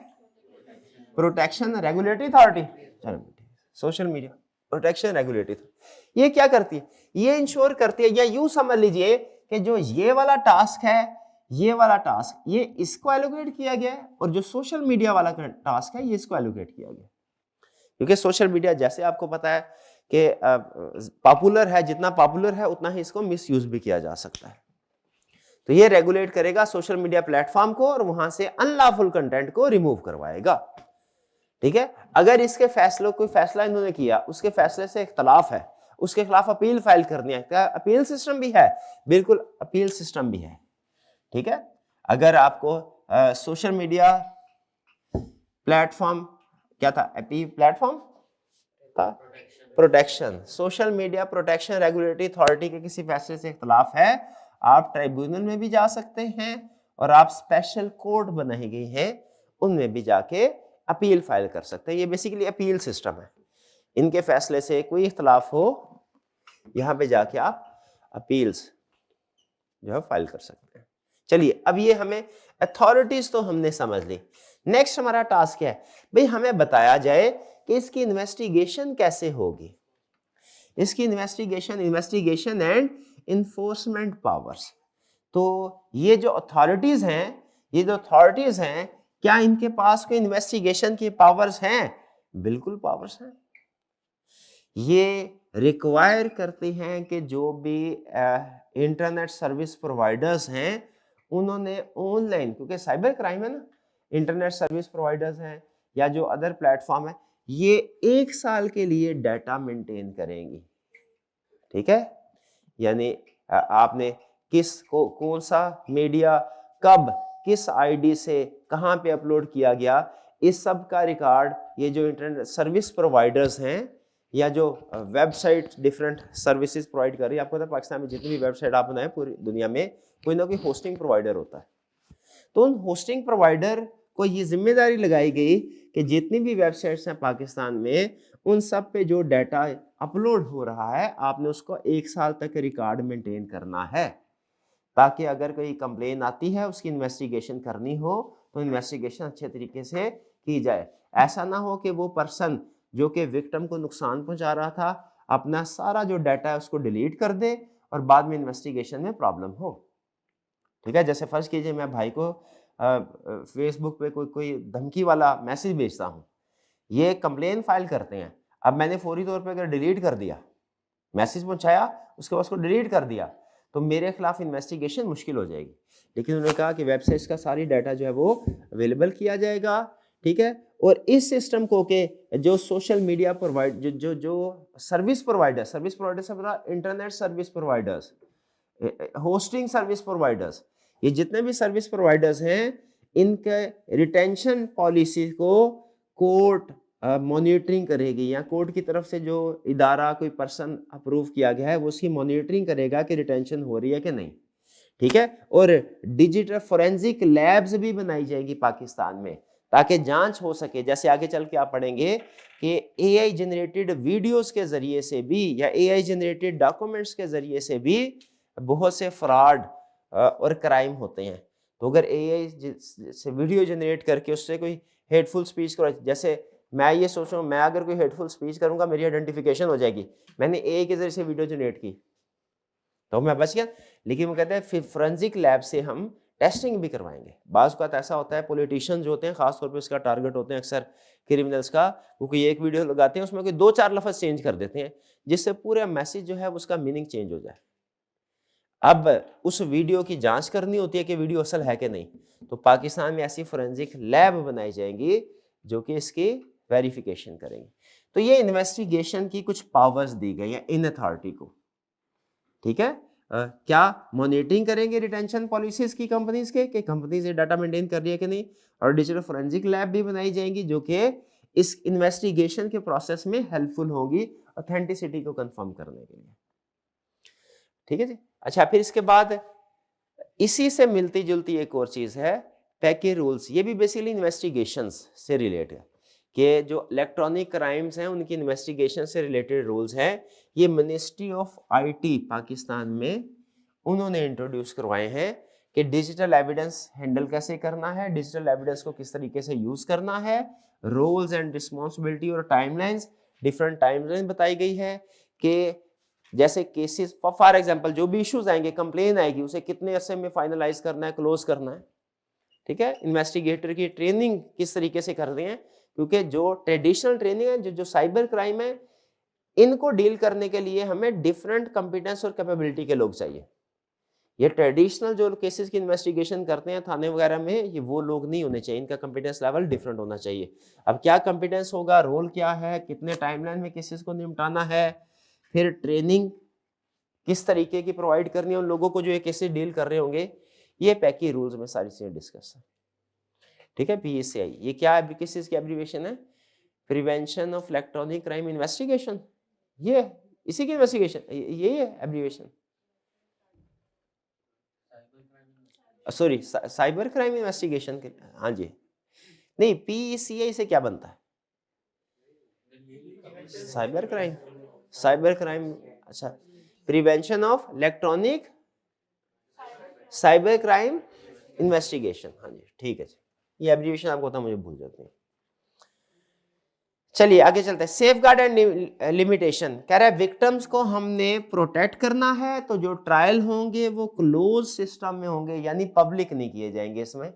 protection regulatory authority. Social media protection regulatory. ये क्या करती है? ये इंश्योर करती है, या यूं समझ लीजिए कि जो ये वाला टास्क है, ये वाला टास्क, ये इसको एलोकेट किया गया है, और जो सोशल मीडिया वाला टास्क है ये इसको एलोकेट किया गया। क्योंकि सोशल मीडिया जैसे आपको पता है कि पॉपुलर है, जितना पॉपुलर है उतना ही इसको मिसयूज भी किया जा सकता है। तो ये रेगुलेट करेगा सोशल मीडिया प्लेटफॉर्म को, और वहां से अनलॉफुल कंटेंट को रिमूव करवाएगा, ठीक है। अगर इसके फैसलों, कोई फैसला इन्होंने किया, उसके फैसले से इख्तलाफ है, उसके खिलाफ अपील फाइल करनी है, क्या अपील सिस्टम भी है? बिल्कुल अपील सिस्टम भी है, ठीक है। अगर आपको सोशल मीडिया प्लेटफॉर्म क्या था, प्लेटफॉर्म था protection, social media protection regulatory authority के किसी फैसले से इख्तलाफ है, आप ट्राइब्यूनल में भी जा सकते हैं, और आप स्पेशल कोर्ट बनाई गई हैं उनमें भी जाके अपील फाइल कर सकते हैं। ये बेसिकली अपील सिस्टम है। इनके फैसले से कोई इख्तलाफ हो, यहां पे जाके आप अपील्स जो है फाइल कर सकते हैं। चलिए, अब ये हमें अथॉरिटीज तो हमने समझ ली। नेक्स्ट हमारा टास्क क्या है भाई? हमें बताया जाए कि इसकी इन्वेस्टिगेशन कैसे होगी। इसकी इन्वेस्टिगेशन एंड इन्फोर्समेंट पावर्स। तो ये जो अथॉरिटीज हैं, क्या इनके पास कोई इन्वेस्टिगेशन की पावर्स हैं? बिल्कुल पावर्स हैं। ये रिक्वायर करते हैं कि जो भी इंटरनेट सर्विस प्रोवाइडर्स हैं उन्होंने ऑनलाइन, क्योंकि साइबर क्राइम है ना, इंटरनेट सर्विस प्रोवाइडर्स हैं या जो अदर प्लेटफॉर्म है, ये 1 साल के लिए डाटा मेंटेन करेंगी, ठीक है। यानी आपने कौन सा मीडिया कब किस आईडी से कहां पे अपलोड किया गया, इस सब का रिकॉर्ड ये जो इंटरनेट सर्विस प्रोवाइडर्स हैं या जो वेबसाइट डिफरेंट सर्विसेज प्रोवाइड कर रही है, आपको पता है पाकिस्तान में जितनी भी वेबसाइट आप बनाए पूरी दुनिया में कोई ना कोई होस्टिंग प्रोवाइडर होता है। तो उन होस्टिंग प्रोवाइडर को ये जिम्मेदारी लगाई गई कि जितनी भी वेबसाइट्स हैं पाकिस्तान में, उन सब पे जो डाटा अपलोड हो रहा है आपने उसको 1 साल तक रिकॉर्ड मेंटेन करना है, ताकि अगर कोई कंप्लेन आती है उसकी इन्वेस्टिगेशन करनी हो तो इन्वेस्टिगेशन अच्छे तरीके से की जाए। ऐसा ना हो कि वो पर्सन जो कि विक्टिम को नुकसान पहुंचा रहा था अपना सारा जो डाटा है उसको डिलीट कर दे और बाद में इन्वेस्टिगेशन में प्रॉब्लम हो, ठीक है। जैसे फर्ज कीजिए मैं भाई को फेसबुक पे कोई धमकी वाला मैसेज भेजता हूँ, ये कंप्लेन फाइल करते हैं। अब मैंने फौरी तौर पे अगर डिलीट कर दिया, मैसेज पहुंचाया उसके बाद उसको डिलीट कर दिया, तो मेरे खिलाफ इन्वेस्टिगेशन मुश्किल हो जाएगी। लेकिन उन्होंने कहा कि वेबसाइट्स का सारी डाटा जो है वो अवेलेबल किया जाएगा, ठीक है। और इस सिस्टम को के जो सोशल मीडिया प्रोवाइड जो सर्विस प्रोवाइडर से बता internet service providers, hosting service providers, ये जितने भी सर्विस प्रोवाइडर्स हैं, इनके रिटेंशन पॉलिसी को कोर्ट मॉनिटरिंग करेगी, या कोर्ट की तरफ से जो इदारा कोई पर्सन अप्रूव किया गया है वो उसकी मॉनिटरिंग करेगा कि रिटेंशन हो रही है कि नहीं, ठीक है। और डिजिटल फोरेंसिक लैब्स भी बनाई जाएगी पाकिस्तान में, ताकि जांच हो सके। जैसे आगे चल के आप पढ़ेंगे कि एआई जनरेटेड वीडियोस के जरिए से भी या एआई जनरेटेड डॉक्यूमेंट्स के जरिए से भी बहुत से फ्रॉड और क्राइम होते हैं। तो अगर एआई से वीडियो जनरेट करके उससे कोई हेटफुल स्पीच करो, जैसे मैं ये सोच रहा हूँ, मैं अगर कोई हेटफुल स्पीच करूंगा मेरी आइडेंटिफिकेशन हो जाएगी, मैंने एआई के जरिए से वीडियो जनरेट की तो मैं बच गया। लेकिन वो कहते हैं फिर फोरेंसिक लैब से हम टेस्टिंग भी करवाएंगे। बाज़ का ऐसा होता है पॉलिटिशियन जो होते हैं खासतौर पे इसका टारगेट होते हैं अक्सर क्रिमिनल्स का, वो कोई एक वीडियो लगाते हैं उसमें कोई 2-4 लफ्ज़ चेंज कर देते हैं जिससे पूरा मैसेज जो है उसका मीनिंग चेंज हो जाए। अब उस वीडियो की जांच करनी होती है कि वीडियो असल है कि नहीं, तो पाकिस्तान में ऐसी फोरेंसिक लैब बनाई जाएंगी जो कि इसकी वेरिफिकेशन करेंगे। तो ये इन्वेस्टिगेशन की कुछ पावर्स दी गई है इन अथॉरिटी को, ठीक है। क्या मॉनिटरिंग करेंगे रिटेंशन पॉलिसीज की कंपनीज के कि कंपनीज ये डाटा मेंटेन कर रही है कि नहीं, और डिजिटल फोरेंसिक लैब भी बनाई जाएंगी जो कि इस इन्वेस्टिगेशन के प्रोसेस में हेल्पफुल होगी ऑथेंटिसिटी को कंफर्म करने के लिए, ठीक है जी। अच्छा, फिर इसके बाद इसी से मिलती जुलती एक और चीज है पैके रूल्स। ये भी बेसिकली इन्वेस्टिगेशंस से रिलेटेड है कि जो इलेक्ट्रॉनिक क्राइम्स हैं उनकी इन्वेस्टिगेशन से रिलेटेड रूल्स हैं। ये मिनिस्ट्री ऑफ आईटी पाकिस्तान में उन्होंने इंट्रोड्यूस करवाए हैं कि डिजिटल एविडेंस हैंडल कैसे करना है, डिजिटल एविडेंस को किस तरीके से यूज करना है, रोल्स एंड रिस्पॉन्सिबिलिटी और टाइमलाइंस, डिफरेंट टाइमलाइन बताई गई है कि जैसे केसेस फॉर एग्जांपल जो भी इश्यूज आएंगे, कंप्लेन आएगी, उसे कितने अरसे में फाइनलाइज करना है, क्लोज करना है, ठीक है। इन्वेस्टिगेटर की ट्रेनिंग किस तरीके से कर रहे हैं, क्योंकि जो ट्रेडिशनल ट्रेनिंग है, जो साइबर क्राइम है, इनको डील करने के लिए हमें डिफरेंट कॉम्पिटेंस और कैपेबिलिटी के लोग चाहिए। ये ट्रेडिशनल जो केसेस की इन्वेस्टिगेशन करते हैं थाने वगैरह में, ये वो लोग नहीं होने चाहिए, इनका कॉम्पिटेंस लेवल डिफरेंट होना चाहिए। अब क्या कॉम्पिटेंस होगा, रोल क्या है, कितने टाइमलाइन में केसेस को निपटाना है, फिर ट्रेनिंग किस तरीके की प्रोवाइड करनी है उन लोगों को जो ये केसेस डील कर रहे होंगे, ये पैकी रूल्स में सारी चीजें डिस्कस है, ठीक है। पीएससीआई ये क्या केसेस की एब्रिविएशन है, prevention of electronic crime investigation, ये इसी की इन्वेस्टिगेशन, ये है abbreviation, sorry cyber crime investigation के, हाँ जी। नहीं, पीसीआई से क्या बनता है, साइबर क्राइम, अच्छा, prevention of electronic cyber crime investigation, हाँ जी, ठीक है जी। ये एब्रिविएशन आपको होता, मुझे भूल जाते हैं। चलिए आगे चलते हैं। सेफ गार्ड एंड लिमिटेशन कह रहा है विक्टिम्स को हमने प्रोटेक्ट करना है, तो जो ट्रायल होंगे वो क्लोज सिस्टम में होंगे, यानी पब्लिक नहीं किए जाएंगे इसमें,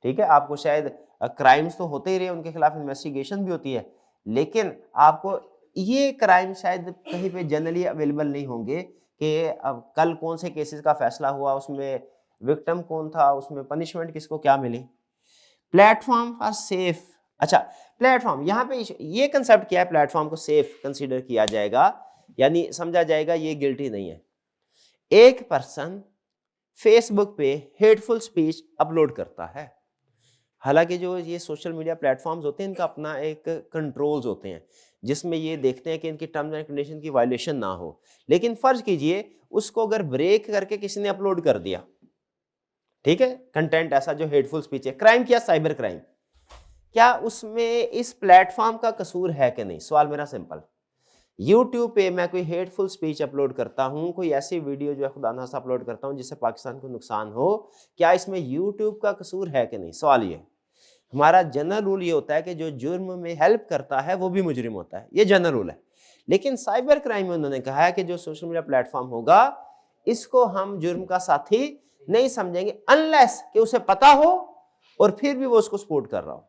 ठीक है। आपको शायद क्राइम्स तो होते ही रहे, उनके खिलाफ इन्वेस्टिगेशन भी होती है, लेकिन आपको ये क्राइम शायद कहीं पे जनरली अवेलेबल नहीं होंगे कि अब कल कौन से केसेस का फैसला हुआ, उसमें विक्टिम कौन था, उसमें पनिशमेंट किसको क्या मिली। प्लेटफॉर्म फॉर सेफ, अच्छा प्लेटफॉर्म, यहाँ पे ये कंसेप्ट क्या है, प्लेटफॉर्म को सेफ कंसीडर किया जाएगा, यानी समझा जाएगा ये गिल्टी नहीं है। एक पर्सन फेसबुक पे हेटफुल स्पीच अपलोड करता है, हालांकि जो ये सोशल मीडिया प्लेटफॉर्म्स होते हैं इनका अपना एक कंट्रोल्स होते हैं जिसमें ये देखते हैं कि इनकी टर्म्स एंड कंडीशन की वायलेशन ना हो, लेकिन फर्ज कीजिए उसको अगर ब्रेक करके किसी ने अपलोड कर दिया, ठीक है, कंटेंट ऐसा जो हेटफुल स्पीच है, क्राइम किया, साइबर क्राइम, क्या उसमें इस प्लेटफॉर्म का कसूर है कि नहीं। सवाल मेरा सिंपल, YouTube पे मैं कोई हेटफुल स्पीच अपलोड करता हूं, कोई ऐसी वीडियो जो है खुदा ना खास्ता अपलोड करता हूं जिससे पाकिस्तान को नुकसान हो, क्या इसमें YouTube का कसूर है कि नहीं। सवाल ये, हमारा जनरल रूल ये होता है कि जो जुर्म में हेल्प करता है वो भी मुजरिम होता है, ये जनरल रूल है। लेकिन साइबर क्राइम में उन्होंने कहा है कि जो सोशल मीडिया प्लेटफॉर्म होगा इसको हम जुर्म का साथी नहीं समझेंगे अनलेस कि उसे पता हो और फिर भी वो उसको सपोर्ट कर रहा हो,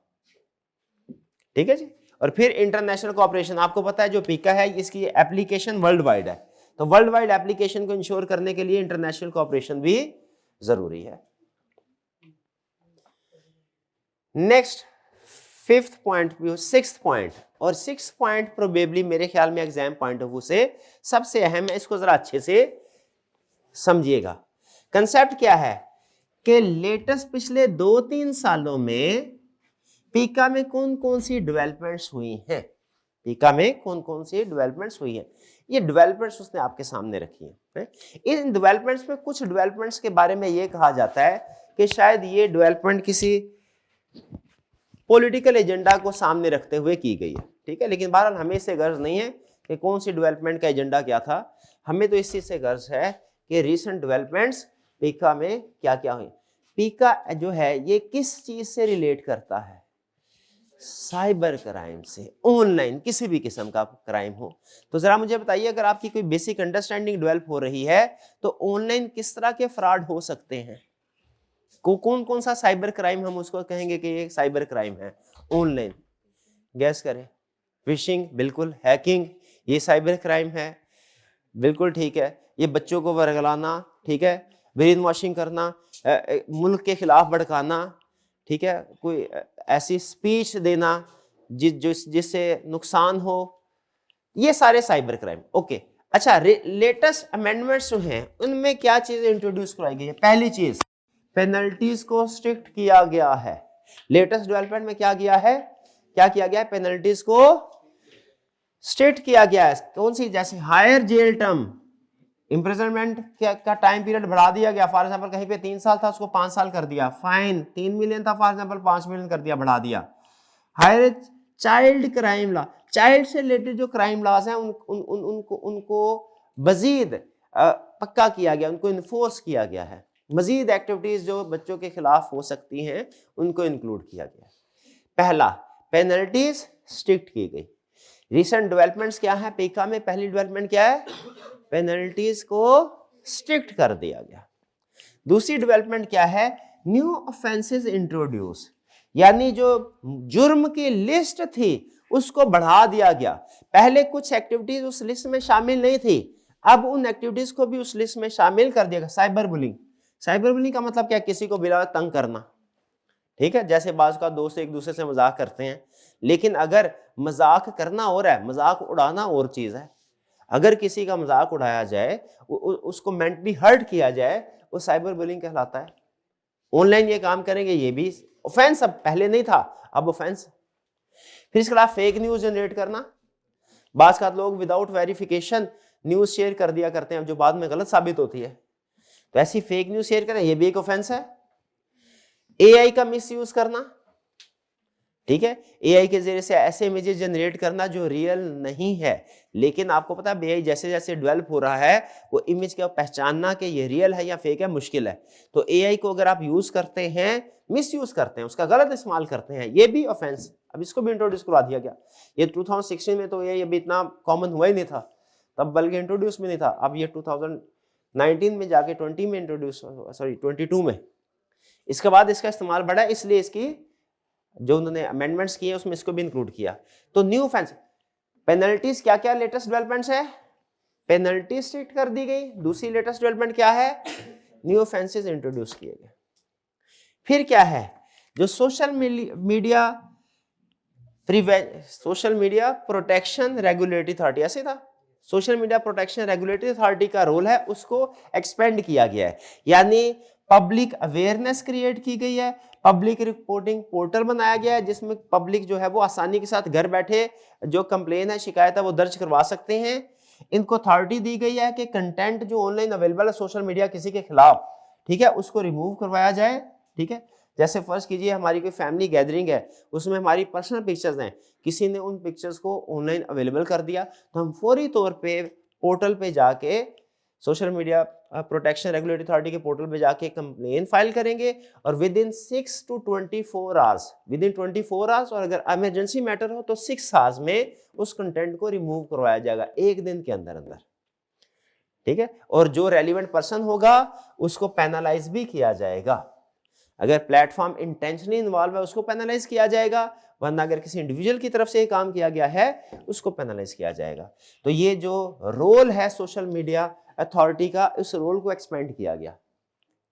ठीक है जी। और फिर इंटरनेशनल कोऑपरेशन, आपको पता है जो पीका है इसकी एप्लीकेशन वर्ल्ड वाइड है, तो वर्ल्ड वाइड एप्लीकेशन को इंश्योर करने के लिए इंटरनेशनल कोऑपरेशन भी जरूरी है। नेक्स्ट, 5th पॉइंट भी हो, 6th पॉइंट, और 6th पॉइंट प्रोबेबली मेरे ख्याल में एग्जाम पॉइंट ऑफ व्यू से सबसे अहम है, इसको जरा अच्छे से समझिएगा। कंसेप्ट क्या है कि लेटेस्ट पिछले 2-3 सालों में पीका में कौन कौन सी डेवलपमेंट्स हुई हैं, पीका में कौन कौन सी डेवलपमेंट्स हुई हैं, ये डेवलपमेंट्स उसने आपके सामने रखी हैं। इन डेवलपमेंट्स में कुछ डेवलपमेंट्स के बारे में ये कहा जाता है कि शायद ये डेवलपमेंट किसी पॉलिटिकल एजेंडा को सामने रखते हुए की गई है, ठीक है, लेकिन बहरहाल हमें इससे गर्ज नहीं है कि कौन सी डेवलपमेंट का एजेंडा क्या था, हमें तो इस चीज से गर्ज है कि रीसेंट डेवलपमेंट्स पीका में क्या क्या हुई। पीका जो है ये किस चीज से रिलेट करता है, साइबर क्राइम से, ऑनलाइन किसी भी किस्म का क्राइम हो। तो जरा मुझे बताइए, अगर आपकी कोई बेसिक अंडरस्टैंडिंग डेवलप हो रही है तो ऑनलाइन किस तरह के फ्रॉड हो सकते हैं, कौन कौन सा साइबर क्राइम हम उसको कहेंगे कि ये साइबर क्राइम है ऑनलाइन, गैस करें। फिशिंग बिल्कुल, हैकिंग ये साइबर क्राइम है, बिल्कुल ठीक है। ये बच्चों को वर्गलाना, ठीक है, ब्रेन वॉशिंग करना, मुल्क के खिलाफ भड़काना, ठीक है, कोई ऐसी स्पीच देना जिससे नुकसान हो, ये सारे साइबर क्राइम। ओके, अच्छा, लेटेस्ट अमेंडमेंट्स जो हैं उनमें क्या चीजें इंट्रोड्यूस कराई गई है। पहली चीज, पेनल्टीज को स्ट्रिक्ट किया गया है। लेटेस्ट डेवलपमेंट में क्या किया है, क्या किया गया है, पेनल्टीज को स्ट्रिक्ट किया गया है। कौन सी, जैसे हायर जेल टर्म, इंप्रिजनमेंट का टाइम पीरियड बढ़ा दिया गया। फॉर एग्जांपल कहीं पे 3 साल था उसको 5 साल कर दिया, फाइन 3 मिलियन था फॉर एग्जांपल 5 मिलियन कर दिया, बढ़ा दिया। Higher child crime law, child से रिलेटेड जो क्राइम लॉज हैं उनको मजीद पक्का किया गया, उनको इन्फोर्स किया गया है। मजीद एक्टिविटीज जो बच्चों के खिलाफ हो सकती हैं उनको इंक्लूड किया गया। पहला, पेनल्टीज स्ट्रिक्ट की गई। रिसेंट डेवलपमेंट्स क्या है पीका में, पहली डेवलपमेंट क्या है, पेनल्टीज को स्ट्रिक्ट कर दिया गया। दूसरी डेवलपमेंट क्या है, न्यू ऑफेंसेस इंट्रोड्यूस, यानी जो जुर्म की लिस्ट थी उसको बढ़ा दिया गया। पहले कुछ एक्टिविटीज उस लिस्ट में शामिल नहीं थी, अब उन एक्टिविटीज को भी उस लिस्ट में शामिल कर दिया गया। साइबर बुलिंग, साइबर बुलिंग का मतलब क्या, किसी को बिला तंग करना, ठीक है, जैसे बाज का दोस्त एक दूसरे से मजाक करते हैं, लेकिन अगर मजाक करना और है, मजाक उड़ाना और चीज है। अगर किसी का मजाक उड़ाया जाए, उसको मेंटली हर्ट किया जाए, वो साइबर बुलिंग कहलाता है। ऑनलाइन ये काम करेंगे, ये भी ऑफेंस, अब पहले नहीं था, अब ऑफेंस। फिर इसके अलावा फेक न्यूज जनरेट करना, बाज का लोग विदाउट वेरिफिकेशन न्यूज शेयर कर दिया करते हैं जो बाद में गलत साबित होती है, तो ऐसी फेक न्यूज शेयर करें, ये भी एक ऑफेंस है। एआई का मिसयूज करना, ठीक है, एआई के जरिए से ऐसे इमेजेस जनरेट करना जो रियल नहीं है, लेकिन आपको पता है एआई जैसे जैसे डेवलप हो रहा है वो इमेज को पहचानना कि ये रियल है या फेक है मुश्किल है। तो एआई को अगर आप यूज करते हैं, मिसयूज करते हैं, उसका गलत इस्तेमाल करते हैं, ये भी ऑफेंस। अब इसको भी इंट्रोड्यूस करवा दिया गया। ये 2016 में तो एआई अभी इतना कॉमन हुआ ही नहीं था, तब बल्कि इंट्रोड्यूस भी नहीं था। अब ये 2019 में जाके 20 में इंट्रोड्यूस, सॉरी 22 में, इसके बाद इसका इस्तेमाल बढ़ा, इसलिए इसकी जो उन्होंने अमेंडमेंट्स किए उसमें इसको भी इंक्लूड किया। तो न्यू ऑफेंस, पेनल्टीज क्या क्या लेटेस्ट डेवलपमेंट्स है, पेनल्टी स्ट्रिक्ट कर दी गई। दूसरी लेटेस्ट डेवलपमेंट क्या है, न्यू ऑफेंसेस इंट्रोड्यूस किए गए। फिर क्या है, जो social media protection regulatory authority, ऐसे था, social media protection regulatory authority का रोल है, उसको एक्सपेंड किया गया है, यानी पब्लिक अवेयरनेस क्रिएट की गई है। पब्लिक रिपोर्टिंग पोर्टल बनाया गया है जिसमें पब्लिक जो है वो आसानी के साथ घर बैठे जो कंप्लेन है, शिकायत है, वो दर्ज करवा सकते हैं। इनको अथॉरिटी दी गई है कि कंटेंट जो ऑनलाइन अवेलेबल है सोशल मीडिया किसी के खिलाफ, ठीक है, उसको रिमूव करवाया जाए, ठीक है। जैसे फर्ज कीजिए हमारी कोई फैमिली गैदरिंग है, उसमें हमारी पर्सनल पिक्चर्स हैं, किसी ने उन पिक्चर्स को ऑनलाइन अवेलेबल कर दिया, तो हम फौरी तौर पे पोर्टल पे जाके, social media protection regulatory authority के पोर्टल पे जाके कंप्लेन फाइल करेंगे, और with in 6 to 24 hours, with in 24 hours, और अगर इमरजेंसी मैटर हो तो 6 आवर्स में उस कंटेंट को रिमूव करवाया जाएगा, एक दिन के अंदर अंदर, ठीक है। और जो रेलिवेंट पर्सन होगा उसको पेनलाइज भी किया जाएगा। अगर प्लेटफॉर्म इंटेंशनली इन्वॉल्व है उसको पेनलाइज किया जाएगा, वरना अगर किसी इंडिविजुअल की तरफ से काम किया गया है उसको पेनलाइज किया जाएगा। तो ये जो रोल है सोशल मीडिया अथॉरिटी का, इस रोल को एक्सपेंड किया गया।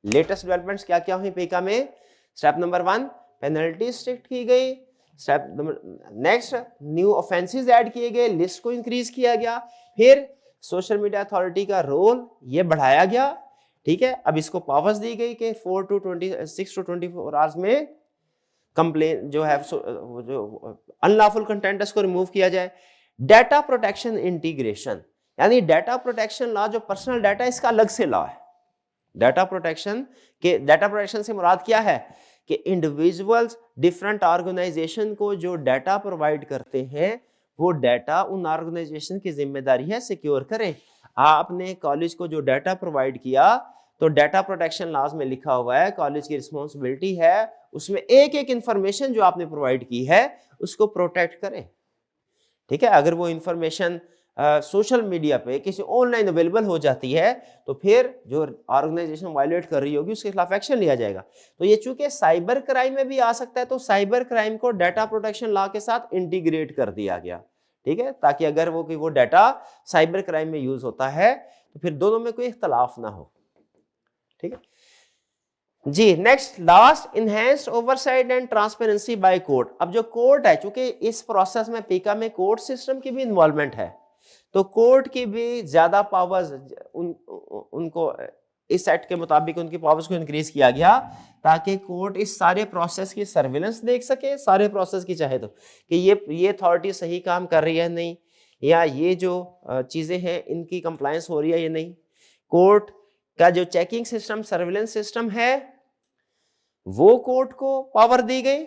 लेटेस्ट डेवलपमेंट्स क्या क्या हुई पीका में, स्टेप नंबर 1 पेनल्टी स्ट्रिक्ट की गई, step next, new offences add किए गए, लिस्ट को इंक्रीज किया गया, फिर सोशल मीडिया अथॉरिटी का रोल ये बढ़ाया गया, ठीक है। अब इसको पावर्स दी गई कि 6 to 24 आवर्स में कंप्लेन जो है जो अनलॉफुल कंटेंट उसको रिमूव किया जाए। डाटा प्रोटेक्शन इंटीग्रेशन, यानी डाटा प्रोटेक्शन लॉ जो पर्सनल डाटा इसका अलग से लॉ है। डाटा प्रोटेक्शन से मुराद क्या है कि इंडिविजुअल्स डिफरेंट ऑर्गेनाइजेशन को जो डाटा प्रोवाइड करते हैं वो डाटा उन ऑर्गेनाइजेशन की जिम्मेदारी है सिक्योर करें। आपने कॉलेज को जो डाटा प्रोवाइड किया तो डाटा प्रोटेक्शन लॉज में लिखा हुआ है कॉलेज की रिस्पॉन्सिबिलिटी है उसमें एक एक इंफॉर्मेशन जो आपने प्रोवाइड की है उसको प्रोटेक्ट करें, ठीक है। अगर वो इंफॉर्मेशन सोशल मीडिया पे किसी ऑनलाइन अवेलेबल हो जाती है तो फिर जो ऑर्गेनाइजेशन वायलेट कर रही होगी उसके खिलाफ एक्शन लिया जाएगा। तो ये चूंकि साइबर क्राइम में भी आ सकता है तो साइबर क्राइम को डाटा प्रोटेक्शन लॉ के साथ इंटीग्रेट कर दिया गया, ठीक है, ताकि अगर वो डाटा साइबर क्राइम में यूज होता है तो फिर दोनों में कोई इख्तलाफ ना हो, ठीक है जी। Next last, enhanced oversight and transparency by court. अब जो कोर्ट है, चूंकि इस प्रोसेस में पीका में कोर्ट सिस्टम की भी इन्वॉल्वमेंट है तो कोर्ट की भी ज्यादा पावर्स उनको इस एक्ट के मुताबिक उनकी पावर्स को इंक्रीज किया गया ताकि कोर्ट इस सारे प्रोसेस की सर्विलेंस देख सके, सारे प्रोसेस की, चाहे तो कि ये अथॉरिटी सही काम कर रही है नहीं, या ये जो चीजें हैं इनकी कंप्लायंस हो रही है या नहीं। कोर्ट का जो चेकिंग सिस्टम, सर्विलेंस सिस्टम है वो कोर्ट को पावर दी गई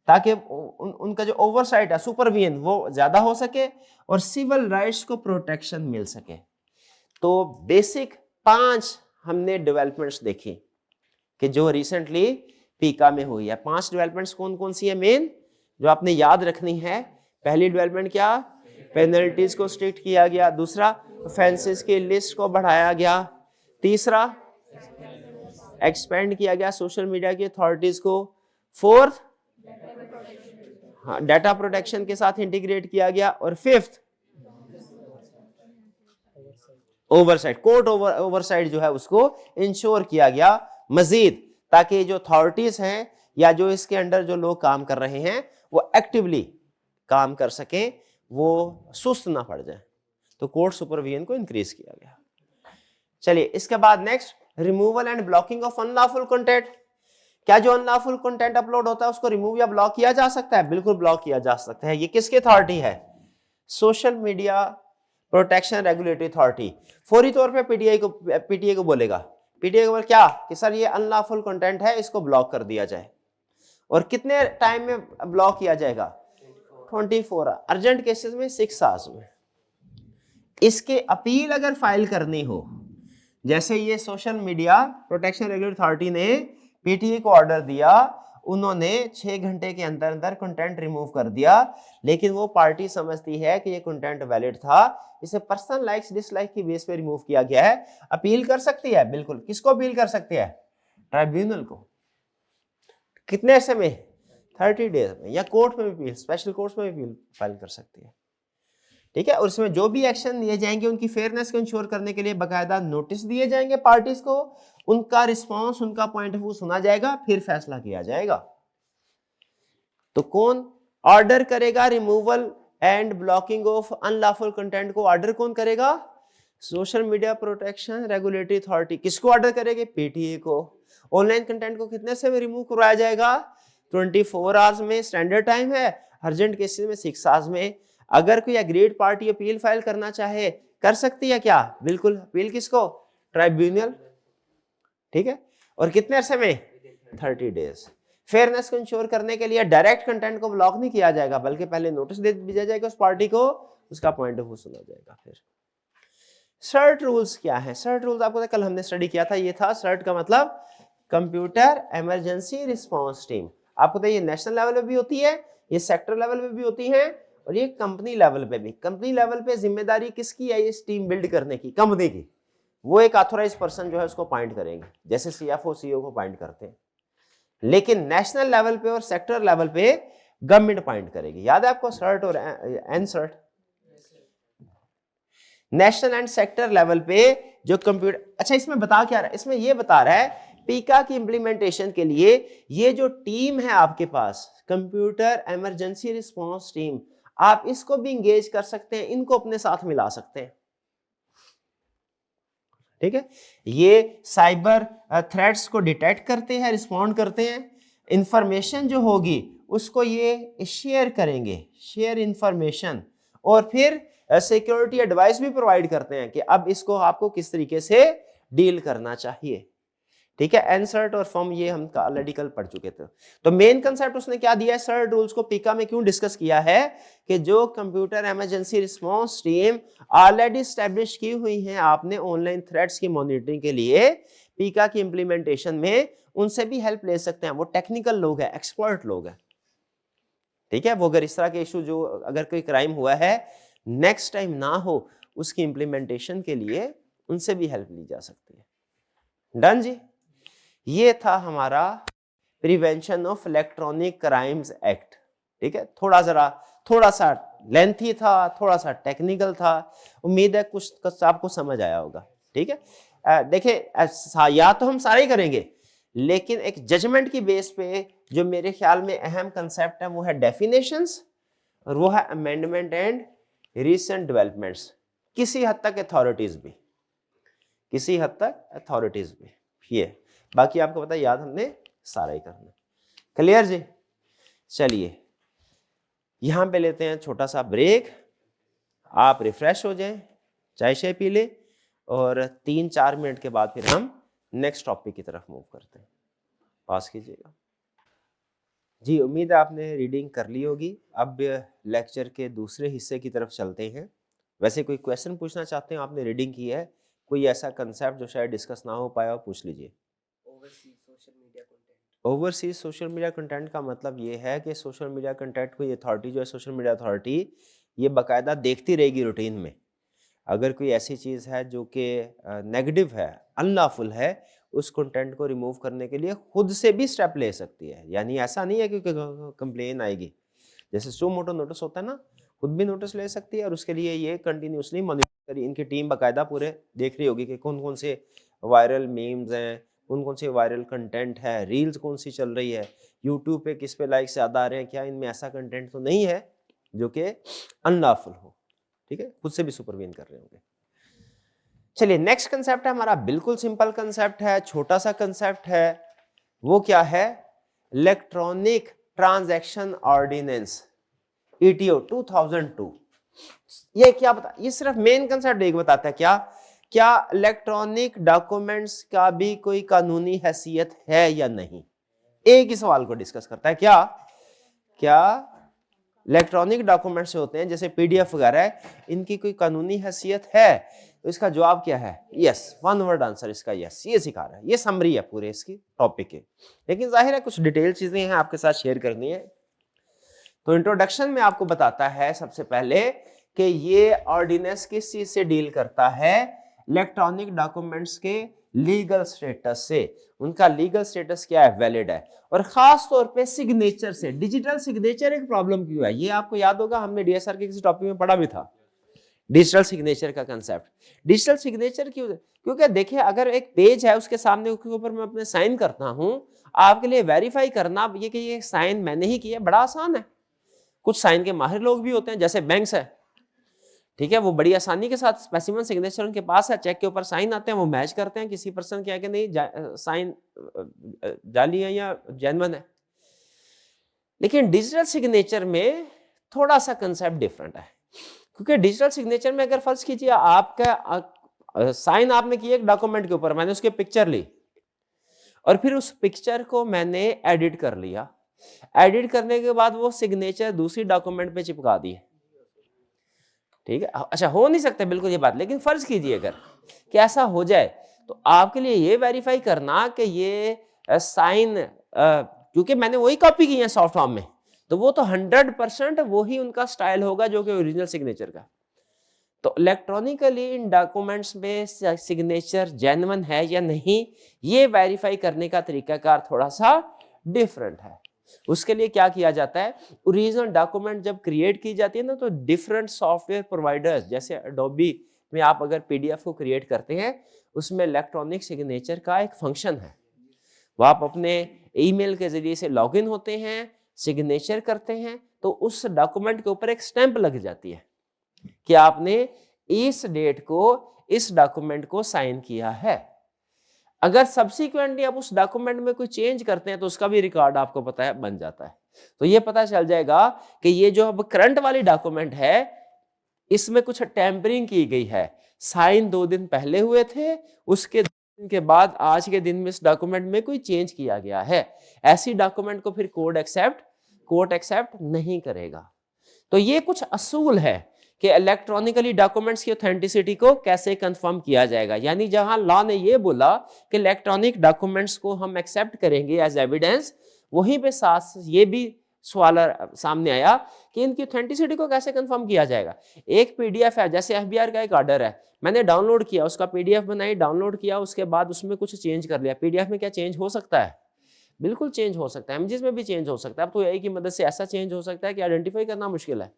ताकि उनका जो ओवरसाइट है, सुपरविजन, वो ज्यादा हो सके और सिविल राइट्स को प्रोटेक्शन मिल सके। तो बेसिक 5 हमने डेवलपमेंट्स देखी कि जो रिसेंटली पीका में हुई है। 5 डेवलपमेंट्स कौन कौन सी है मेन जो आपने याद रखनी है? पहली डेवलपमेंट क्या? पेनल्टीज को स्ट्रिक्ट किया गया। दूसरा, ऑफेंसेस की लिस्ट को बढ़ाया गया। तीसरा, एक्सपेंड किया गया सोशल मीडिया की अथॉरिटीज को। फोर्थ, डाटा प्रोटेक्शन के साथ इंटीग्रेट किया गया। और फिफ्थ, ओवरसाइट, कोर्ट ओवरसाइट जो है उसको इंश्योर किया गया मजीद, ताकि जो अथॉरिटीज हैं या जो इसके अंडर जो लोग काम कर रहे हैं वो एक्टिवली काम कर सकें, वो सुस्त ना पड़ जाए। तो कोर्ट सुपरविजन को इंक्रीज किया गया। चलिए इसके बाद next, removal and blocking of unlawful content. क्या जो अनलॉफुल कंटेंट अपलोड होता है उसको रिमूव या ब्लॉक किया जा सकता है? बिल्कुल ब्लॉक किया जा सकता है। ये किसकी अथॉरिटी है? Social media protection regulatory authority. फौरी तौर पे पीटीए को बोलेगा, पीटीए को बोले क्या कि सर ये अनलॉफुल कंटेंट है, इसको ब्लॉक कर दिया जाए। और कितने टाइम में ब्लॉक किया जाएगा? 24 अर्जेंट केसेस में 6 आवर्स में। इसके अपील अगर फाइल करनी हो, जैसे ये social media protection regulatory authority ने पीटीए को ऑर्डर दिया, उन्होंने 6 घंटे के अंदर अंदर कंटेंट रिमूव कर दिया, लेकिन वो पार्टी समझती है कि ये कंटेंट वैलिड था, इसे पर्सनल लाइक्स डिसलाइक की बेस पे रिमूव किया गया है, अपील कर सकती है। बिल्कुल। किसको अपील कर सकती है? ट्राइब्यूनल को। कितने समय? 30 डेज में। या कोर्ट में भी अपील, स्पेशल कोर्ट में भी अपील फाइल कर सकती है, ठीक है। और उसमें जो भी एक्शन लिए जाएंगे उनकी फेयरनेस को इंश्योर करने के लिए बाकायदा नोटिस दिए जाएंगे पार्टीज को, उनका रिस्पांस, उनका पॉइंट ऑफ व्यू सुना जाएगा, फिर फैसला किया जाएगा। तो कौन ऑर्डर करेगा removal and blocking of unlawful content को? ऑर्डर कौन करेगा? Social media protection regulatory authority. किसको ऑर्डर करेगी? पीटीए को। ऑनलाइन कंटेंट को कितने से रिमूव करवाया जाएगा? 24 आवर्स में स्टैंडर्ड टाइम है, अर्जेंट केसेस में 6 आवर्स में। अगर कोई एग्रीड पार्टी अपील फाइल करना चाहे कर सकती है क्या? बिल्कुल। अपील किसको? ट्राइब्यूनल, ठीक है। और कितने अरसे में? 30 डेज। फेयरनेस को इंश्योर करने के लिए डायरेक्ट कंटेंट को ब्लॉक नहीं किया जाएगा, बल्कि पहले नोटिस दे दिया जाएगा उस पार्टी को, उसका पॉइंट ऑफ व्यू सुना जाएगा। फिर सर्ट रूल्स क्या है? सर्ट रूल्स आपको कल हमने स्टडी किया था, ये था सर्ट का मतलब कंप्यूटर इमरजेंसी रिस्पांस टीम। आपको तो ये नेशनल लेवल पे भी होती है, ये सेक्टर लेवल पे भी होती है, और ये कंपनी लेवल पे भी। कंपनी लेवल पे जिम्मेदारी किसकी है इस टीम बिल्ड करने की? कंपनी की। वो एक ऑथोराइज पर्सन जो है उसको अपॉइंट करेंगे, जैसे सीएफओ सीईओ को अपॉइंट करते हैं। लेकिन नेशनल लेवल पे और सेक्टर लेवल पे गवर्नमेंट अपॉइंट करेगी। याद है आपको सर्ट और एनसर्ट? नेशनल एंड सेक्टर लेवल पे जो कंप्यूटर, अच्छा इसमें बता क्या रहा है? इसमें ये बता रहा है पीका की इंप्लीमेंटेशन के लिए ये जो टीम है आपके पास, कंप्यूटर इमरजेंसी रिस्पांस टीम, आप इसको भी इंगेज कर सकते हैं, इनको अपने साथ मिला सकते हैं। ठीक है, ये साइबर थ्रेट्स को डिटेक्ट करते हैं, रिस्पॉन्ड करते हैं, इंफॉर्मेशन जो होगी उसको ये शेयर करेंगे, शेयर इंफॉर्मेशन, और फिर सिक्योरिटी एडवाइस भी प्रोवाइड करते हैं कि अब इसको आपको किस तरीके से डील करना चाहिए। ठीक है, एनसर्ट और फॉर्म ये हम ऑलरेडी कल पढ़ चुके थे। तो मेन कंसेप्ट उसने क्या दिया है, सर्ट रूल्स को पीका में क्यों डिस्कस किया है कि जो computer emergency response team already establish की हुई हैं आपने ऑनलाइन थ्रेट्स की मॉनिटरिंग के लिए, पीका की इंप्लीमेंटेशन में उनसे भी हेल्प ले सकते हैं। वो टेक्निकल लोग हैं, एक्सपर्ट लोग हैं। ठीक है, वो अगर इस तरह के इशू, जो अगर कोई क्राइम हुआ है नेक्स्ट टाइम ना हो, उसकी इंप्लीमेंटेशन के लिए उनसे भी हेल्प ली जा सकती है। डन जी, ये था हमारा prevention of electronic crimes act. ठीक है, थोड़ा सा लेंथी था, थोड़ा सा टेक्निकल था, उम्मीद है कुछ आपको समझ आया होगा। ठीक है, देखिए या तो हम सारे ही करेंगे, लेकिन एक जजमेंट की बेस पे जो मेरे ख्याल में अहम कंसेप्ट है वो है डेफिनेशंस, और वो है अमेंडमेंट एंड रीसेंट डेवलपमेंट्स, किसी हद तक अथॉरिटीज भी, किसी हद तक अथॉरिटीज भी। ये बाकी आपको पता है, याद हमने सारा ही करना। क्लियर जी? चलिए यहां पे लेते हैं छोटा सा ब्रेक, आप रिफ्रेश हो जाएं, चाय शाय पी ले, और 3-4 मिनट के बाद फिर हम नेक्स्ट टॉपिक की तरफ मूव करते हैं। पास कीजिएगा जी। उम्मीद है आपने रीडिंग कर ली होगी। अब लेक्चर के दूसरे हिस्से की तरफ चलते हैं। वैसे कोई क्वेश्चन पूछना चाहते हैं, आपने रीडिंग की है, कोई ऐसा कंसेप्ट जो शायद डिस्कस ना हो पाया हो, पूछ लीजिए। ओवरसीज सोशल मीडिया कंटेंट का मतलब ये है कि सोशल मीडिया कंटेंट को ये अथॉरिटी जो है, सोशल मीडिया अथॉरिटी, ये बाकायदा देखती रहेगी रूटीन में। अगर कोई ऐसी चीज़ है जो कि नेगेटिव है, अनलॉफुल है, उस कंटेंट को रिमूव करने के लिए खुद से भी स्टेप ले सकती है। यानी ऐसा नहीं है कि कंप्लेन आएगी, जैसे सो मोटो नोटिस होता है ना, खुद भी नोटिस ले सकती है, और उसके लिए ये कंटिन्यूसली मॉनिटर करी, इनकी टीम बाकायदा पूरे देख रही होगी कि कौन कौन से वायरल मीम्स हैं, कौन कौन से वायरल कंटेंट है, रील्स कौन सी चल रही है, यूट्यूब पे किस पे लाइक्स ज़्यादा आ रहे हैं, क्या इनमें ऐसा कंटेंट तो नहीं है जो कि अनलॉफुल हो। ठीक है, खुद से भी सुपरविजन कर रहे होंगे। चलिए नेक्स्ट कंसेप्ट है हमारा, बिल्कुल सिंपल कंसेप्ट है, छोटा सा कंसेप्ट है। वो क्या है? Electronic transaction ordinance, ETO 2002। ये क्या बता, ये सिर्फ मेन कंसेप्ट एक बताता है, क्या इलेक्ट्रॉनिक डॉक्यूमेंट्स का भी कोई कानूनी हैसियत है या नहीं। एक ही सवाल को डिस्कस करता है, क्या इलेक्ट्रॉनिक डॉक्यूमेंट्स होते हैं जैसे PDF वगैरह है, इनकी कोई कानूनी हैसियत है? तो इसका जवाब क्या है? यस, वन वर्ड आंसर इसका यस। ये सिखा रहा है, ये समरी है पूरे इसकी टॉपिक के, लेकिन जाहिर है कुछ डिटेल चीजें हैं आपके साथ शेयर करनी है। तो इंट्रोडक्शन में आपको बताता है सबसे पहले कि ये ऑर्डिनेंस किस चीज से डील करता है, इलेक्ट्रॉनिक डॉक्यूमेंट्स के लीगल स्टेटस से, उनका लीगल स्टेटस क्या है, वैलिड है, और खास तौर पे सिग्नेचर से। डिजिटल सिग्नेचर एक प्रॉब्लम क्यों है, ये आपको याद होगा, हमने DSR के किसी टॉपिक में पढ़ा भी था, डिजिटल सिग्नेचर का कंसेप्ट। डिजिटल सिग्नेचर क्यों? क्योंकि देखिए, अगर एक पेज है उसके सामने, उसके ऊपर मैं अपने साइन करता हूं, आपके लिए वेरीफाई करना ये कि ये साइन मैंने ही किया बड़ा आसान है। कुछ साइन के माहिर लोग भी होते हैं, जैसे बैंक्स है, ठीक है, वो बड़ी आसानी के साथ स्पेसिमन सिग्नेचर उनके पास है, चेक के ऊपर साइन आते हैं, वो मैच करते हैं किसी पर्सन के, कि नहीं साइन जाली है या जेन्युइन है। लेकिन डिजिटल सिग्नेचर में थोड़ा सा कंसेप्ट डिफरेंट है, क्योंकि डिजिटल सिग्नेचर में अगर फर्ज कीजिए आपका साइन आपने किया एक डॉक्यूमेंट के ऊपर, मैंने उसकी पिक्चर ली और फिर उस पिक्चर को मैंने एडिट कर लिया, एडिट करने के बाद वो सिग्नेचर दूसरी डॉक्यूमेंट पे चिपका दिए, ठीक है। अच्छा, हो नहीं सकता बिल्कुल ये बात, लेकिन फर्ज कीजिए अगर कि ऐसा हो जाए, तो आपके लिए ये वेरीफाई करना कि ये साइन, क्योंकि मैंने वही कॉपी की है सॉफ्ट फॉर्म में, तो वो तो 100% वही उनका स्टाइल होगा जो कि ओरिजिनल सिग्नेचर का। तो इलेक्ट्रॉनिकली इन डॉक्यूमेंट्स में सिग्नेचर जेन्युइन है या नहीं, ये वेरीफाई करने का तरीकाकार थोड़ा सा डिफरेंट है। उसके लिए क्या किया जाता है, ओरिजिनल डॉक्यूमेंट जब क्रिएट की जाती है ना, तो डिफरेंट सॉफ्टवेयर प्रोवाइडर्स, जैसे एडोबी में आप अगर PDF को क्रिएट करते हैं, उसमें इलेक्ट्रॉनिक सिग्नेचर का एक फंक्शन है, वो आप अपने ईमेल के जरिए से लॉगिन होते हैं, सिग्नेचर करते हैं, तो उस डॉक्यूमेंट के ऊपर एक स्टैंप लग जाती है कि आपने इस डेट को इस डॉक्यूमेंट को साइन किया है। अगर सब्सिक्वेंटली आप उस डॉक्यूमेंट में कोई चेंज करते हैं तो उसका भी रिकॉर्ड आपको पता है बन जाता है। तो ये पता चल जाएगा कि ये जो अब करंट वाली डॉक्यूमेंट है इसमें कुछ टेम्परिंग की गई है, साइन 2 दिन पहले हुए थे, उसके 2 दिन के बाद आज के दिन में इस डॉक्यूमेंट में कोई चेंज किया गया है। ऐसी डॉक्यूमेंट को फिर कोर्ट एक्सेप्ट नहीं करेगा। तो ये कुछ असूल है कि इलेक्ट्रॉनिकली डॉक्यूमेंट्स की ऑथेंटिसिटी को कैसे कंफर्म किया जाएगा। यानी जहां लॉ ने ये बोला कि इलेक्ट्रॉनिक डॉक्यूमेंट्स को हम एक्सेप्ट करेंगे एज एविडेंस, वहीं पे साथ ये भी सवाल सामने आया कि इनकी ऑथेंटिसिटी को कैसे कंफर्म किया जाएगा। एक पीडीएफ है, जैसे एफबीआर का एक ऑर्डर है, मैंने डाउनलोड किया, उसका पीडीएफ बनाई, डाउनलोड किया, उसके बाद उसमें कुछ चेंज कर लिया। पीडीएफ में क्या चेंज हो सकता है? बिल्कुल चेंज हो सकता है, इमेजेस में भी चेंज हो सकता है। अब तो एआई की मदद से ऐसा चेंज हो सकता है कि आइडेंटिफाई करना मुश्किल है।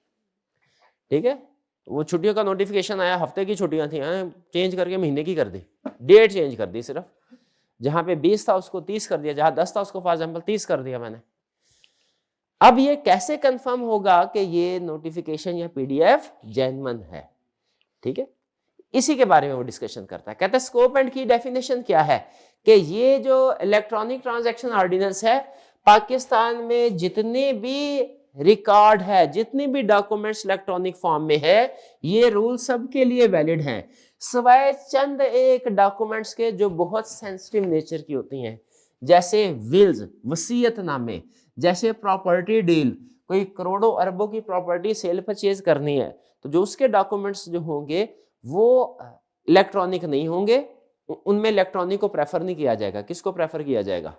ठीक है, वो छुट्टियों का नोटिफिकेशन आया, हफ्ते की छुट्टियां थी, चेंज करके महीने की कर दी, डेट चेंज कर दी, सिर्फ जहां पे 20 था उसको 30 कर दिया, जहां 10 था उसको फॉर एग्जांपल 30 कर दिया मैंने। अब ये कैसे कंफर्म होगा कि ये नोटिफिकेशन या पीडीएफ जेन्युइन है? ठीक है, इसी के बारे में वो डिस्कशन करता है। कहता है स्कोप एंड की डेफिनेशन क्या है कि ये जो इलेक्ट्रॉनिक ट्रांजैक्शन ऑर्डिनेंस है, पाकिस्तान में जितने भी रिकॉर्ड है, जितनी भी डॉक्यूमेंट्स इलेक्ट्रॉनिक फॉर्म में है, ये रूल सबके लिए वैलिड हैं, सिवाय चंद एक डॉक्यूमेंट्स के जो बहुत सेंसिटिव नेचर की होती हैं, जैसे विल्स, वसीयतनामे, जैसे प्रॉपर्टी डील, कोई करोड़ों अरबों की प्रॉपर्टी सेल परचेज करनी है, तो जो उसके डॉक्यूमेंट्स जो होंगे वो इलेक्ट्रॉनिक नहीं होंगे, उनमें इलेक्ट्रॉनिक को प्रेफर नहीं किया जाएगा। किसको प्रेफर किया जाएगा?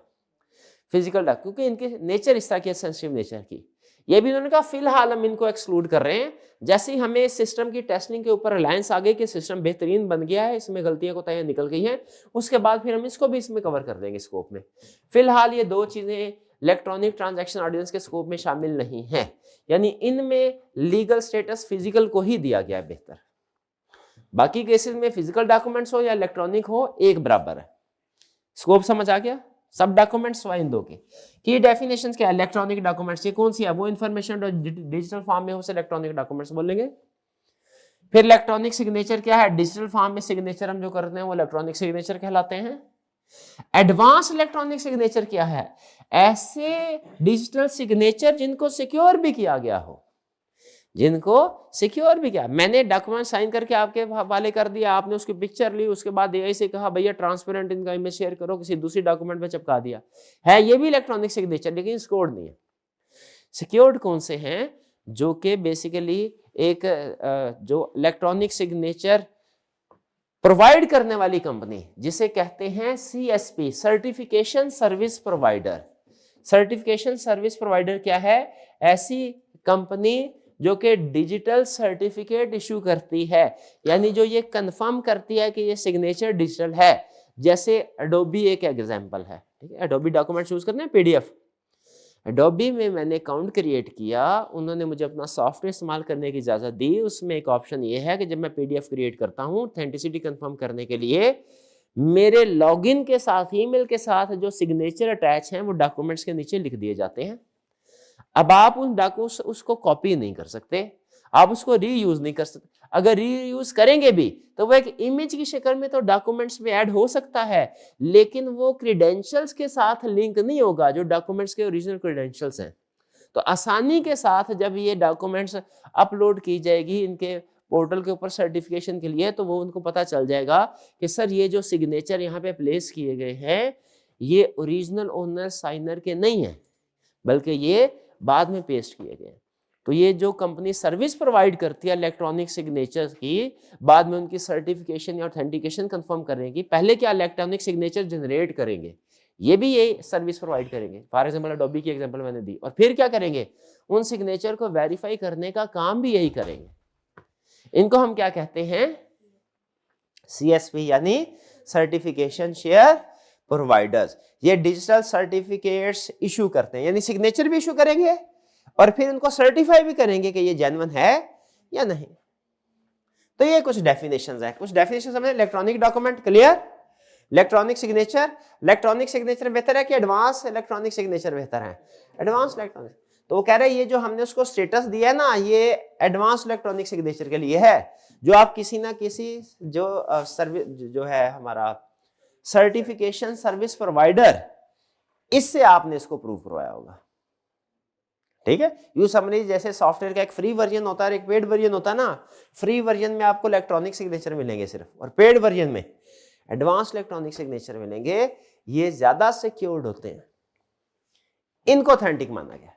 फिजिकल डॉक्यूमेंट, क्योंकि इनके नेचर इस तरह की सेंसिटिव नेचर की। ये भी उन्होंने कहा फिलहाल हम इनको एक्सक्लूड कर रहे हैं, जैसे ही हमें सिस्टम की टेस्टिंग के ऊपर रिलायंस आ गई कि सिस्टम बेहतरीन बन गया है, इसमें गलतियां कोताहियां निकल गई हैं, उसके बाद फिर हम इसको भी इसमें कवर कर देंगे स्कोप में। फिलहाल ये 2 चीजें इलेक्ट्रॉनिक ट्रांजैक्शन ऑर्डिनेंस के स्कोप में शामिल नहीं है, यानी इनमें लीगल स्टेटस फिजिकल को ही दिया गया है बेहतर। बाकी केसेस में फिजिकल डॉक्यूमेंट्स हो या इलेक्ट्रॉनिक हो, एक बराबर है। स्कोप समझ आ गया? सब डॉक्यूमेंट्स वाइन दो की डेफिनेशंस क्या है? इलेक्ट्रॉनिक डॉक्यूमेंट्स ये कौन सी है? वो इंफॉर्मेशन जो डिजिटल फॉर्म में हो उसे इलेक्ट्रॉनिक डॉक्यूमेंट्स बोलेंगे। फिर इलेक्ट्रॉनिक सिग्नेचर क्या है? डिजिटल फॉर्म में सिग्नेचर हम जो करते हैं वो इलेक्ट्रॉनिक सिग्नेचर कहलाते हैं। एडवांस इलेक्ट्रॉनिक सिग्नेचर क्या है? ऐसे डिजिटल सिग्नेचर जिनको सिक्योर भी किया गया हो, जिनको सिक्योर भी किया। मैंने डॉक्यूमेंट साइन करके आपके हवाले कर दिया, आपने उसकी पिक्चर ली, उसके बाद एआई से कहा भैया ट्रांसपेरेंट इनका इमेज शेयर करो, किसी दूसरी डॉक्यूमेंट में चिपका दिया है, ये भी इलेक्ट्रॉनिक सिग्नेचर, लेकिन सिक्योर्ड नहीं है। सिक्योर्ड कौन से हैं? जो कि बेसिकली एक जो इलेक्ट्रॉनिक सिग्नेचर प्रोवाइड करने वाली कंपनी, जिसे कहते हैं CSP, certification service provider. Certification service provider क्या है? ऐसी कंपनी जो कि डिजिटल सर्टिफिकेट इशू करती है, यानी जो ये कंफर्म करती है कि ये सिग्नेचर डिजिटल है। जैसे एडोबी एक एग्जांपल है, ठीक है, एडोबी डॉक्यूमेंट यूज करते हैं पीडीएफ। एडोबी में मैंने अकाउंट क्रिएट किया, उन्होंने मुझे अपना सॉफ्टवेयर इस्तेमाल करने की इजाजत दी। उसमें एक ऑप्शन ये है कि जब मैं पीडीएफ क्रिएट करता हूँ ऑथेंटिसिटी कंफर्म करने के लिए, मेरे लॉगिन के साथ, ईमेल के साथ जो सिग्नेचर अटैच हैं वो डॉक्यूमेंट्स के नीचे लिख दिए जाते हैं। अब आप उन डॉक्यूमेंट्स उसको कॉपी नहीं कर सकते, आप उसको रीयूज नहीं कर सकते। अगर रीयूज करेंगे भी तो वो एक इमेज की शक्ल में तो डॉक्यूमेंट्स में ऐड हो सकता है, लेकिन वो क्रेडेंशियल्स के साथ लिंक नहीं होगा जो डॉक्यूमेंट्स के ओरिजिनल क्रेडेंशियल्स हैं। तो आसानी के साथ जब ये डॉक्यूमेंट्स अपलोड की जाएगी इनके पोर्टल के ऊपर सर्टिफिकेशन के लिए, तो वो उनको पता चल जाएगा कि सर ये जो सिग्नेचर यहाँ पे प्लेस किए गए हैं ये ओरिजिनल ओनर साइनर के नहीं है, बल्कि ये बाद में पेस्ट किए गए। तो ये जो कंपनी सर्विस प्रोवाइड करती है इलेक्ट्रॉनिक सिग्नेचर की, बाद में उनकी सर्टिफिकेशन या ऑथेंटिकेशन कंफर्म करेंगे। पहले क्या इलेक्ट्रॉनिक सिग्नेचर जनरेट करेंगे, ये भी ये सर्विस प्रोवाइड करेंगे। फॉर एग्जांपल एडोबी की एग्जांपल मैंने दी, और फिर क्या करेंगे? उन सिग्नेचर को वेरीफाई करने का काम भी यही करेंगे। इनको हम क्या कहते हैं? सीएसपी, यानी सर्टिफिकेशन शेयर प्रोवाइडर्स। ये डिजिटल सर्टिफिकेट्स इशू करते हैं, यानी सिग्नेचर भी इशू करेंगे और फिर उनको सर्टिफाई भी करेंगे कि ये जेन्युइन है या नहीं। तो ये कुछ डेफिनेशंस हैं, कुछ डेफिनेशंस हमने electronic document clear. Electronic signature बेहतर है कि एडवांस इलेक्ट्रॉनिक सिग्नेचर बेहतर है? Advance electronic. तो वो कह रहे हैं ये जो हमने उसको स्टेटस दिया है ना, ये एडवांस इलेक्ट्रॉनिक सिग्नेचर के लिए है, जो आप किसी ना किसी जो सर्विस जो है हमारा सर्टिफिकेशन सर्विस प्रोवाइडर, इससे आपने इसको प्रूव करवाया होगा। ठीक है, यू समरी जैसे सॉफ्टवेयर का एक फ्री वर्जन होता है, एक पेड वर्जन होता है ना। फ्री वर्जन में आपको इलेक्ट्रॉनिक सिग्नेचर मिलेंगे सिर्फ, और पेड वर्जन में एडवांस इलेक्ट्रॉनिक सिग्नेचर मिलेंगे। ये ज्यादा सिक्योर्ड होते हैं, इनको ऑथेंटिक माना गया।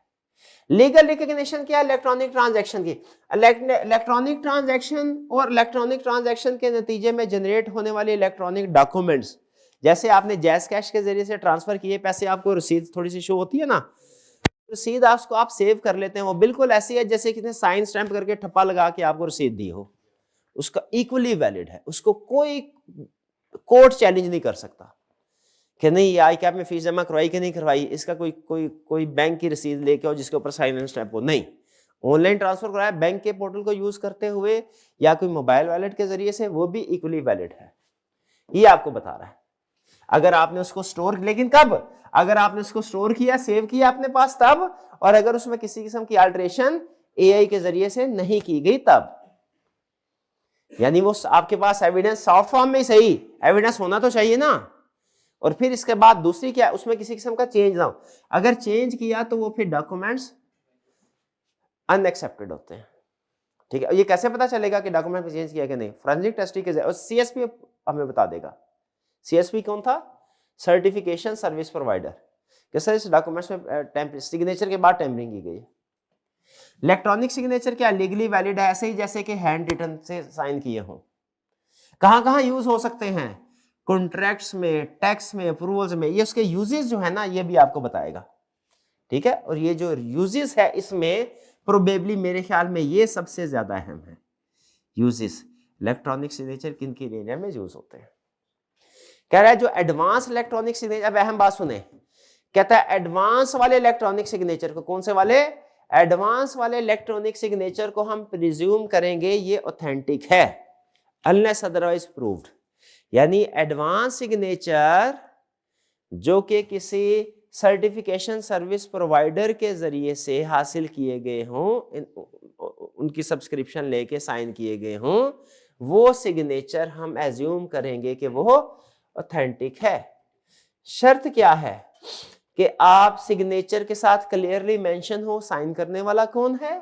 लीगल रिकॉग्निशन क्या है? इलेक्ट्रॉनिक ट्रांजैक्शन की। इलेक्ट्रॉनिक ट्रांजैक्शन और इलेक्ट्रॉनिक ट्रांजैक्शन के नतीजे में जनरेट होने वाले इलेक्ट्रॉनिक डॉक्यूमेंट्स, जैसे आपने जैज कैश के जरिए से ट्रांसफर किए पैसे, आपको रसीद थोड़ी सी शो होती है ना, रसीद उसको आप सेव कर लेते हैं, वो बिल्कुल ऐसी है जैसे किसी ने साइन स्टैंप करके ठप्पा लगा के आपको रसीद दी हो। उसका इक्वली वैलिड है, उसको कोई कोर्ट चैलेंज नहीं कर सकता कि नहीं ये आई कैप में फीस जमा करवाई कि नहीं करवाई, इसका कोई बैंक की रसीद लेके आओ जिसके ऊपर साइन एंड स्टैंप हो। नहीं, ऑनलाइन ट्रांसफर कराया बैंक के पोर्टल को यूज करते हुए या कोई मोबाइल वॉलेट के जरिए से, वो भी इक्वली वैलिड है। ये आपको बता रहा है। अगर आपने उसको स्टोर, लेकिन कब? अगर आपने उसको स्टोर किया, सेव किया अपने पास तब, और अगर उसमें किसी किस्म की अल्टरेशन एआई के जरिए से नहीं की गई तब। यानी वो आपके पास एविडेंस सॉफ्ट फॉर्म में ही सही एविडेंस होना तो चाहिए ना, और फिर इसके बाद दूसरी क्या, उसमें किसी किस्म का चेंज ना हो। अगर चेंज किया तो वो फिर डॉक्यूमेंट्स अनएक्सेप्टेड होते हैं। ठीक है, ये कैसे पता चलेगा कि डॉक्यूमेंट में चेंज किया कि नहीं? फोरेंसिक टेस्टिंग के जरिए, और सीएसपी हमें बता देगा। सीएसपी कौन था? Certification service provider. कैसे इस डॉक्यूमेंट्स में सिग्नेचर के बाद टेम्परिंग की गई। इलेक्ट्रॉनिक सिग्नेचर क्या लीगली वैलिड है? ऐसे ही जैसे कि हैंड रिटन से साइन किए हों। कहां कहां यूज हो सकते हैं? कॉन्ट्रैक्ट्स में, टैक्स में, अप्रूवल्स में। ये उसके यूजेस जो है ना, ये भी आपको बताएगा। ठीक है, और ये जो यूजेस है इसमें प्रोबेबली मेरे ख्याल में ये सबसे ज्यादा अहम है। यूजेस इलेक्ट्रॉनिक सिग्नेचर किन की रेंज में यूज होते हैं? कह रहा है जो एडवांस इलेक्ट्रॉनिक सिग्नेचर, अब अहम बात सुने, कहता है एडवांस वाले इलेक्ट्रॉनिक सिग्नेचर को, कौन से वाले? एडवांस वाले इलेक्ट्रॉनिक सिग्नेचर को हम प्रिज्यूम करेंगे ये ऑथेंटिक है अनलेस अदरवाइज प्रूव्ड। यानी एडवांस सिग्नेचर जो कि किसी सर्टिफिकेशन सर्विस प्रोवाइडर के जरिए से हासिल किए गए हों, उनकी सब्सक्रिप्शन लेके साइन किए गए हों, वो सिग्नेचर हम एज्यूम करेंगे कि वो ऑथेंटिक है। शर्त क्या है? कि आप सिग्नेचर के साथ क्लियरली मेंशन हो साइन करने वाला कौन है।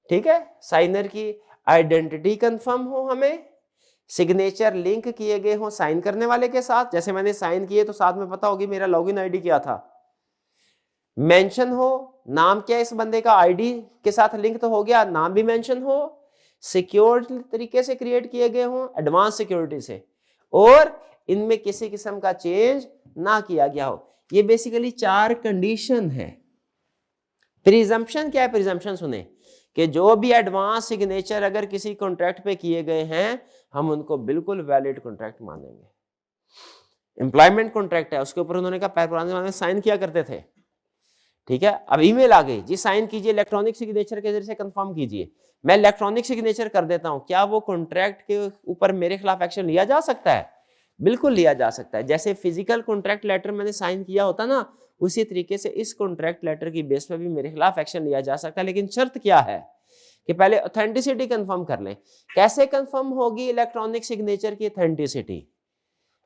ठीक है, साइनर की आइडेंटिटी कंफर्म हो, हमें सिग्नेचर लिंक किए गए हो साइन करने वाले के साथ, जैसे मैंने साइन किए तो साथ में पता होगी मेरा लॉगिन आईडी क्या था। मेंशन हो नाम क्या इस बंदे का, आईडी के साथ लिंक तो हो गया, नाम भी मेंशन हो, सिक्योर तरीके से क्रिएट किए गए हो एडवांस सिक्योरिटी से, और इनमें किसी किस्म का चेंज ना किया गया हो। ये बेसिकली 4 कंडीशन है। प्रिजम्पशन क्या है? प्रिजम्पशन सुने कि जो भी एडवांस सिग्नेचर अगर किसी कॉन्ट्रैक्ट पे किए गए हैं, हम उनको बिल्कुल वैलिड कॉन्ट्रैक्ट मानेंगे। एम्प्लॉयमेंट कॉन्ट्रैक्ट है, उसके ऊपर उन्होंने कहा पुराने जमाने में साइन किया करते थे। ठीक है, अब ईमेल आ गई जी, साइन कीजिए इलेक्ट्रॉनिक सिग्नेचर के जरिए से कंफर्म कीजिए। मैं इलेक्ट्रॉनिक सिग्नेचर कर देता हूं, क्या वो कॉन्ट्रैक्ट के ऊपर मेरे खिलाफ एक्शन लिया जा सकता है? बिल्कुल लिया जा सकता है। जैसे फिजिकल कॉन्ट्रैक्ट लेटर मैंने साइन किया होता ना, उसी तरीके से इस कॉन्ट्रैक्ट लेटर की बेस पे भी मेरे खिलाफ एक्शन लिया जा सकता है। लेकिन शर्त क्या है कि पहले ऑथेंटिसिटी कंफर्म कर लें। कैसे कंफर्म होगी इलेक्ट्रॉनिक सिग्नेचर की ऑथेंटिसिटी?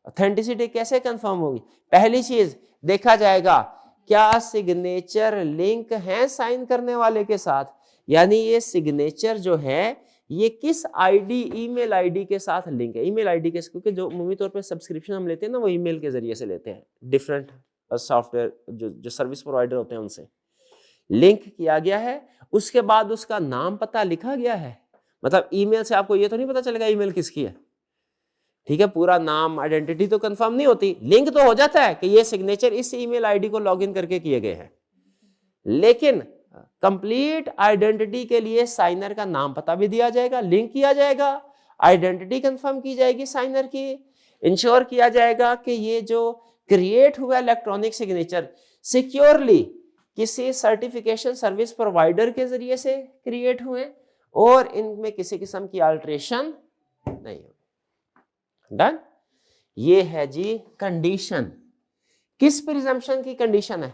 ऑथेंटिसिटी कैसे कंफर्म होगी? पहली चीज देखा जाएगा क्या सिग्नेचर लिंक है साइन करने वाले के साथ, यानी ये सिग्नेचर जो है ये किस आईडी, ईमेल आईडी के साथ लिंक है। ईमेल आईडी के, क्योंकि जो उम्मीद तौर पे सब्सक्रिप्शन हम लेते हैं ना, वो ईमेल के जरिए से लेते हैं, डिफरेंट सॉफ्टवेयर जो सर्विस प्रोवाइडर होते हैं उनसे लिंक किया गया है। उसके बाद उसका नाम पता लिखा गया है, मतलब ईमेल से आपको ये तो नहीं पता चलेगा ईमेल किसकी है। ठीक है, पूरा नाम आइडेंटिटी तो कंफर्म नहीं होती, लिंक तो हो जाता है कि ये सिग्नेचर इस ईमेल आईडी को लॉगिन करके किए गए हैं, लेकिन कंप्लीट आइडेंटिटी के लिए साइनर का नाम पता भी दिया जाएगा, लिंक किया जाएगा, आइडेंटिटी कंफर्म की जाएगी साइनर की, इंश्योर किया जाएगा कि ये जो क्रिएट हुआ इलेक्ट्रॉनिक सिग्नेचर सिक्योरली किसी सर्टिफिकेशन सर्विस प्रोवाइडर के जरिए से क्रिएट हुए और इनमें किसी किस्म की अल्टरेशन नहीं हो। डन। ये है जी कंडीशन। किस प्रिजम्पशन की कंडीशन है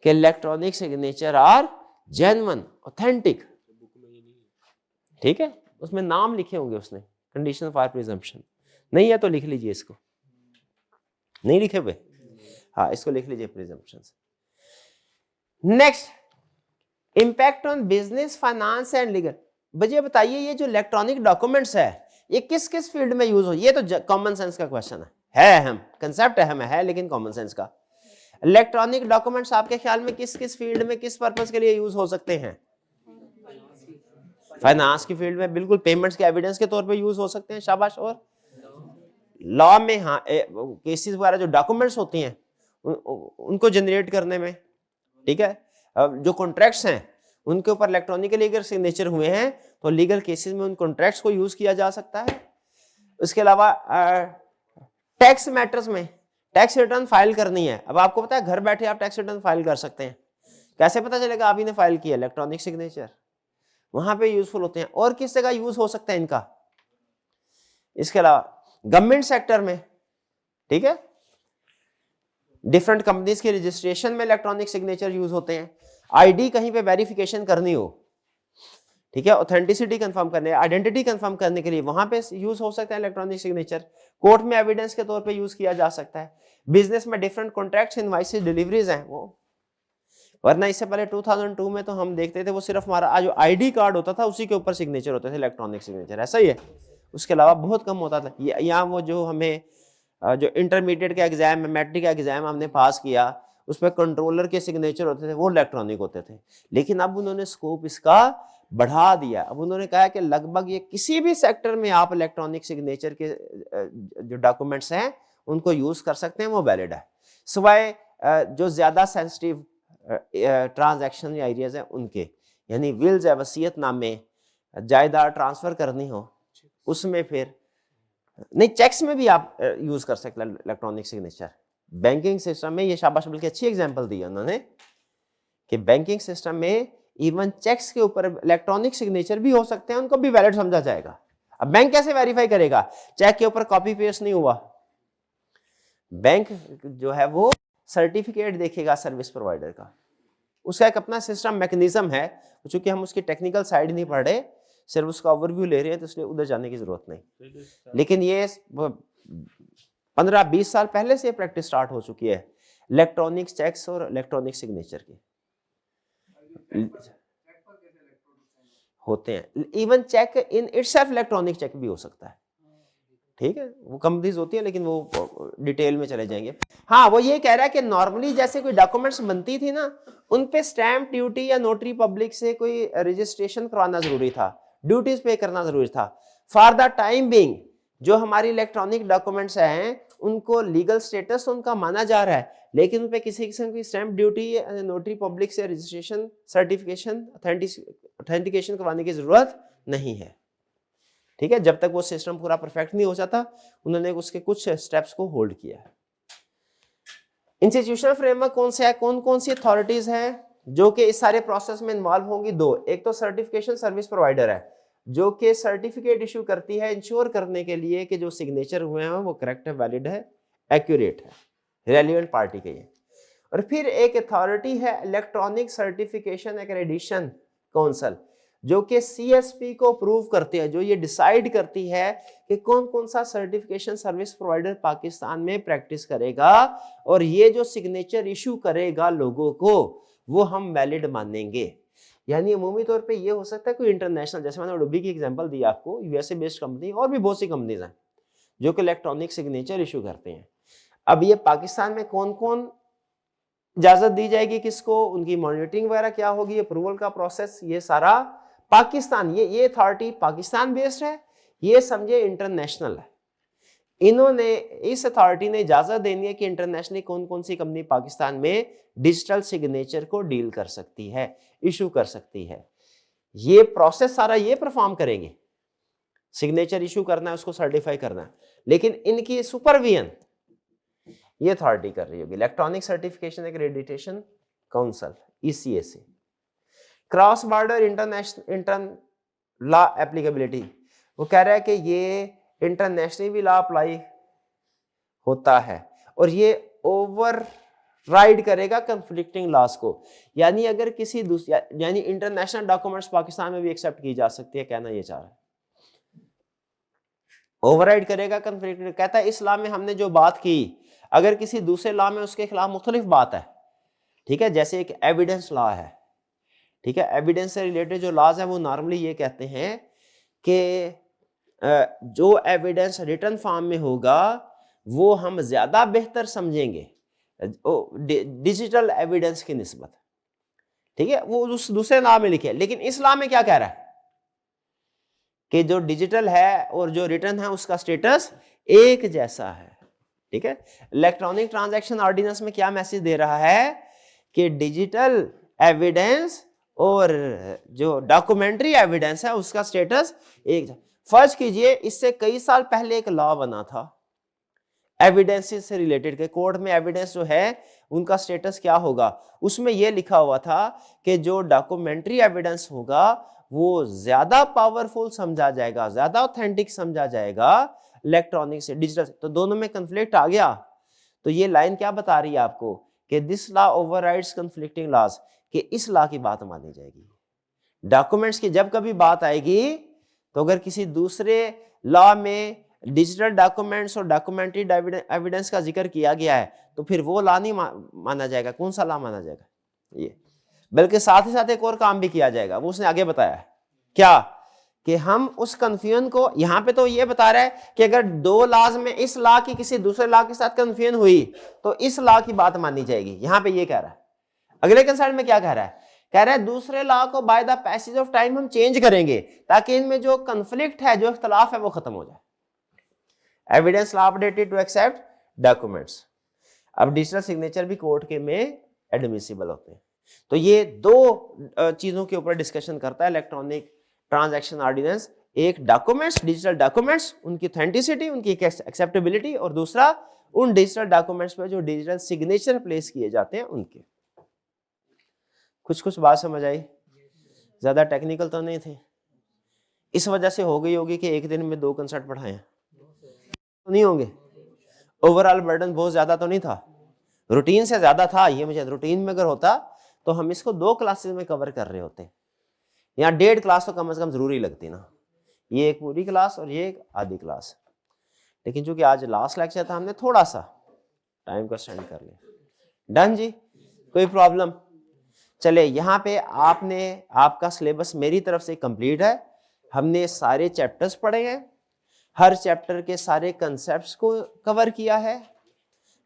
कि electronic signature are genuine authentic, ठीक है, उसमें नाम लिखे होंगे उसने, कंडीशन फॉर प्रिजम्पशन। नहीं है तो लिख लीजिए इसको, नहीं लिखे हुए, हाँ इसको लिख लीजिए presumption. Next, impact on business, finance and legal. मुझे बताइए ये जो इलेक्ट्रॉनिक डॉक्यूमेंट्स है ये किस किस फील्ड में यूज हो, ये तो कॉमन सेंस का क्वेश्चन है अहम कंसेप्ट, अहम है लेकिन कॉमन सेंस का। इलेक्ट्रॉनिक डॉक्यूमेंट्स आपके ख्याल में किस किस फील्ड में किस पर्पस के लिए यूज हो सकते हैं? फाइनेंस की फील्ड में, बिल्कुल, पेमेंट्स के एविडेंस के तौर पे यूज हो सकते हैं, शाबाश। और लॉ में, हाँ, केसेस वगैरह जो डॉक्यूमेंट्स होती हैं उनको जनरेट करने में, ठीक है। अब जो कॉन्ट्रैक्ट्स हैं उनके ऊपर इलेक्ट्रॉनिकली अगर सिग्नेचर हुए हैं तो लीगल केसेस में उन कॉन्ट्रैक्ट्स को यूज किया जा सकता है। उसके अलावा टैक्स मैटर्स में टैक्स रिटर्न फाइल करनी है, अब आपको पता है घर बैठे आप टैक्स रिटर्न फाइल कर सकते हैं, कैसे पता चलेगा आप ही ने फाइल किया? इलेक्ट्रॉनिक सिग्नेचर, वहां पे यूजफुल होते हैं। और किस जगह यूज हो सकता है इनका? इसके अलावा गवर्नमेंट सेक्टर में, ठीक है, डिफरेंट कंपनीज के रजिस्ट्रेशन में इलेक्ट्रॉनिक सिग्नेचर यूज होते हैं। आईडी कहीं पे वेरिफिकेशन करनी हो, ठीक है, ऑथेंटिसिटी कंफर्म करने, आइडेंटिटी कंफर्म करने के लिए वहां पे यूज हो सकता है इलेक्ट्रॉनिक सिग्नेचर। कोर्ट में एविडेंस के तौर पे यूज किया जा सकता है। बिजनेस में डिफरेंट कॉन्ट्रैक्ट्स, इनवॉइसेस, डिलीवरीज हैं वो, वरना इससे पहले 2002 में तो हम देखते थे वो सिर्फ हमारा जो आईडी कार्ड होता था उसी के ऊपर सिग्नेचर होते थे, इलेक्ट्रॉनिक सिग्नेचर, ऐसा ही है। उसके अलावा बहुत कम होता था। यहाँ वो जो हमें जो इंटरमीडिएट का एग्जाम है, मैट्रिक का एग्जाम हमने पास किया, उस पर कंट्रोलर के सिग्नेचर होते थे, वो इलेक्ट्रॉनिक होते थे। लेकिन अब उन्होंने स्कोप इसका बढ़ा दिया, अब उन्होंने कहा कि लगभग ये किसी भी सेक्टर में आप इलेक्ट्रॉनिक सिग्नेचर के जो डॉक्यूमेंट्स हैं उनको यूज कर सकते हैं, वो वैलिड है, सिवाय जो ज्यादा सेंसिटिव ट्रांजैक्शन या एरियाज हैं उनके, यानी विल्स या वसीयतनामे, जायदाद ट्रांसफर करनी हो उसमें फिर नहीं। चेक्स में भी आप यूज कर सकते हैं इलेक्ट्रॉनिक सिग्नेचर। बैंकिंग सिस्टम में, ये शाबाश, बल्कि अच्छी एग्जांपल दी है उन्होंने कि बैंकिंग सिस्टम में इवन चेक्स के ऊपर इलेक्ट्रॉनिक सिग्नेचर भी हो सकते हैं, उनको भी वैलिड समझा जाएगा। अब बैंक कैसे वेरीफाई करेगा? चेक के ऊपर कॉपी पेस्ट नहीं हुआ, बैंक जो है वो सर्टिफिकेट देखेगा सर्विस प्रोवाइडर का, उसका एक अपना सिस्टम मैकेनिज्म है। चूंकि हम उसकी टेक्निकल साइड नहीं पढ़ रहे, सिर्फ उसका ओवरव्यू ले रहे हैं, तो इसलिए उधर जाने की जरूरत नहीं। लेकिन ये 15-20 साल पहले से प्रैक्टिस स्टार्ट हो चुकी है इलेक्ट्रॉनिक चेक्स और इलेक्ट्रॉनिक सिग्नेचर की होते हैं। Even check in itself electronic check भी हो सकता है, ठीक है, वो कंपनीज होती है, लेकिन वो डिटेल में चले जाएंगे। हाँ, वो ये कह रहा है कि नॉर्मली जैसे कोई डॉक्यूमेंट्स बनती थी ना, उन पे स्टैम्प ड्यूटी या नोटरी पब्लिक से कोई रजिस्ट्रेशन करवाना जरूरी था, ड्यूटीज पे करना जरूरी था। फॉर द टाइम बीइंग जो हमारी इलेक्ट्रॉनिक डॉक्यूमेंट्स हैं उनको लीगल स्टेटस उनका माना जा रहा है, लेकिन उन पे किसी किस्म की स्टैम्प ड्यूटी, नोटरी पब्लिक से रजिस्ट्रेशन, सर्टिफिकेशन, ऑथेंटिकेशन करवाने की जरूरत नहीं है, ठीक है। जब तक वो सिस्टम पूरा परफेक्ट नहीं हो जाता, उन्होंने उसके कुछ स्टेप्स को होल्ड किया है। इंस्टीट्यूशनल फ्रेमवर्क कौन से है, कौन कौन सी अथॉरिटीज हैं जो कि इस सारे प्रोसेस में इन्वॉल्व होंगी? दो, एक तो सर्टिफिकेशन सर्विस प्रोवाइडर है जो कि सर्टिफिकेट इशू करती है इंश्योर करने के लिए कि जो सिग्नेचर हुए हैं वो करेक्ट है, वैलिड है, एक्यूरेट है, रेलेवेंट पार्टी के ये। और फिर एक अथॉरिटी है इलेक्ट्रॉनिक सर्टिफिकेशन एक्रेडिशन काउंसिल, जो कि सीएसपी को अप्रूव करती है, जो ये डिसाइड करती है कि कौन कौन सा सर्टिफिकेशन सर्विस प्रोवाइडर पाकिस्तान में प्रैक्टिस करेगा, और ये जो सिग्नेचर इशू करेगा लोगों को वो हम वैलिड मानेंगे। यानी अमूमी तौर पे ये हो सकता है कोई इंटरनेशनल, जैसे मैंने उडुबी की एग्जांपल दी आपको, यूएसए बेस्ड कंपनी, और भी बहुत सी कंपनीज हैं जो कि इलेक्ट्रॉनिक सिग्नेचर इशू करते हैं। अब ये पाकिस्तान में कौन कौन इजाजत दी जाएगी किसको, उनकी मॉनिटरिंग वगैरह क्या होगी, अप्रूवल का प्रोसेस, ये सारा पाकिस्तान, ये अथॉरिटी पाकिस्तान बेस्ड है, ये समझे इंटरनेशनल है। इन्होंने, इस अथॉरिटी ने इजाजत देनी है कि इंटरनेशनली कौन कौन सी कंपनी पाकिस्तान में डिजिटल सिग्नेचर को डील कर सकती है, इशू कर सकती है। ये प्रोसेस सारा ये परफॉर्म करेंगे, सिग्नेचर इशू करना है, उसको सर्टिफाई करना है, लेकिन इनकी सुपरविजन ये अथॉरिटी कर रही होगी, electronic certification accreditation council, ECAC। Cross border internal law applicability, वो कह रहा है कि ये इंटरनेशनल भी लॉ अप्लाई होता है और ये ओवर राइड करेगा कंफ्लिक्टिंग लॉस को। यानी अगर किसी दूसरे यानी इंटरनेशनल डॉक्यूमेंट्स पाकिस्तान में भी एक्सेप्ट की जा सकती है, कहना ये चाह रहा है। ओवरराइड करेगा कंफ्लिक्ट, कहता है इस लॉ में हमने जो बात की अगर किसी दूसरे लॉ में उसके खिलाफ मुख्तलिफ बात है, ठीक है, जैसे एक एविडेंस लॉ है, ठीक है, एविडेंस से रिलेटेड जो लॉज है वो नॉर्मली ये कहते हैं कि जो एविडेंस रिटन फॉर्म में होगा वो हम ज्यादा बेहतर समझेंगे डिजिटल एविडेंस की निस्बत, ठीक है, वो उस दूसरे लॉ में लिखे। लेकिन इस लॉ में क्या कह रहा है कि जो डिजिटल है और जो रिटन है उसका स्टेटस एक जैसा है, ठीक है। इलेक्ट्रॉनिक ट्रांजैक्शन ऑर्डिनेंस में क्या मैसेज दे रहा है कि डिजिटल एविडेंस और जो डॉक्यूमेंट्री एविडेंस है उसका स्टेटस एक। फर्ज कीजिए इससे कई साल पहले एक लॉ बना था एविडेंसेस से रिलेटेड के, कोर्ट में एविडेंस जो है उनका स्टेटस क्या होगा, उसमें यह लिखा हुआ था कि जो डॉक्यूमेंट्री एविडेंस होगा वो ज्यादा पावरफुल समझा जाएगा, ज्यादा ऑथेंटिक समझा जाएगा इलेक्ट्रॉनिक से डिजिटल से। तो दोनों में कंफ्लिक्ट आ गया। तो ये लाइन क्या बता रही है आपको कि this law overrides conflicting laws, कि इस लॉ की बात मानी जाएगी। डॉक्यूमेंट्स की जब कभी बात आएगी तो अगर किसी दूसरे लॉ में डिजिटल डॉक्यूमेंट्स और डॉक्यूमेंट्री एविडेंस का जिक्र किया गया है तो फिर वो लॉ नहीं माना जाएगा। कौन सा लॉ माना जाएगा? ये। बल्कि साथ ही साथ एक और काम भी किया जाएगा, वो उसने आगे बताया है क्या, कि हम उस कंफ्यूजन को, यहां पे तो ये बता रहा है कि अगर दो लॉज में इस लॉ की किसी दूसरे लॉ के साथ कंफ्यूजन हुई तो इस लॉ की बात मानी जाएगी, यहां पे ये कह रहा है। अगले कंसर्न में क्या कह रहा है? कह रहा है दूसरे लॉ को by the passage of time हम चेंज करेंगे ताकि इनमें जो कंफ्लिक्ट है, जो इख्तलाफ है, वो खत्म हो जाए। Evidence law updated to accept documents. अब डिजिटल सिग्नेचर भी कोर्ट के में एडमिसिबल होते हैं। तो ये दो चीजों के ऊपर डिस्कशन करता है इलेक्ट्रॉनिक ट्रांजैक्शन ऑर्डिनेंस। एक डॉक्यूमेंट्स, डिजिटल डॉक्यूमेंट्स, उनकी ऑथेंटिसिटी, उनकी एक्सेप्टेबिलिटी, और दूसरा उन डिजिटल डॉक्यूमेंट्स पे जो डिजिटल सिग्नेचर प्लेस किए जाते हैं उनके। कुछ बात समझ आई? ज्यादा टेक्निकल तो नहीं थे? इस वजह से हो गई होगी कि एक दिन में 2 कंसेप्ट पढ़ाए हैं, तो नहीं होंगे। ओवरऑल बर्डन बहुत ज्यादा तो नहीं था, रूटीन से ज्यादा था। ये मुझे रूटीन में अगर होता तो हम इसको 2 क्लासेस में कवर कर रहे होते। यहाँ 1.5 क्लास तो कम से कम जरूरी लगती ना, ये एक पूरी क्लास और ये एक आधी क्लास। लेकिन चूंकि आज लास्ट लेक्चर था हमने थोड़ा सा टाइम को एक्सटेंड कर लिया। डन जी, कोई प्रॉब्लम? चले, यहाँ पे आपका सिलेबस मेरी तरफ से कंप्लीट है। हमने सारे चैप्टर्स पढ़े हैं, हर चैप्टर के सारे कंसेप्ट्स को कवर किया है,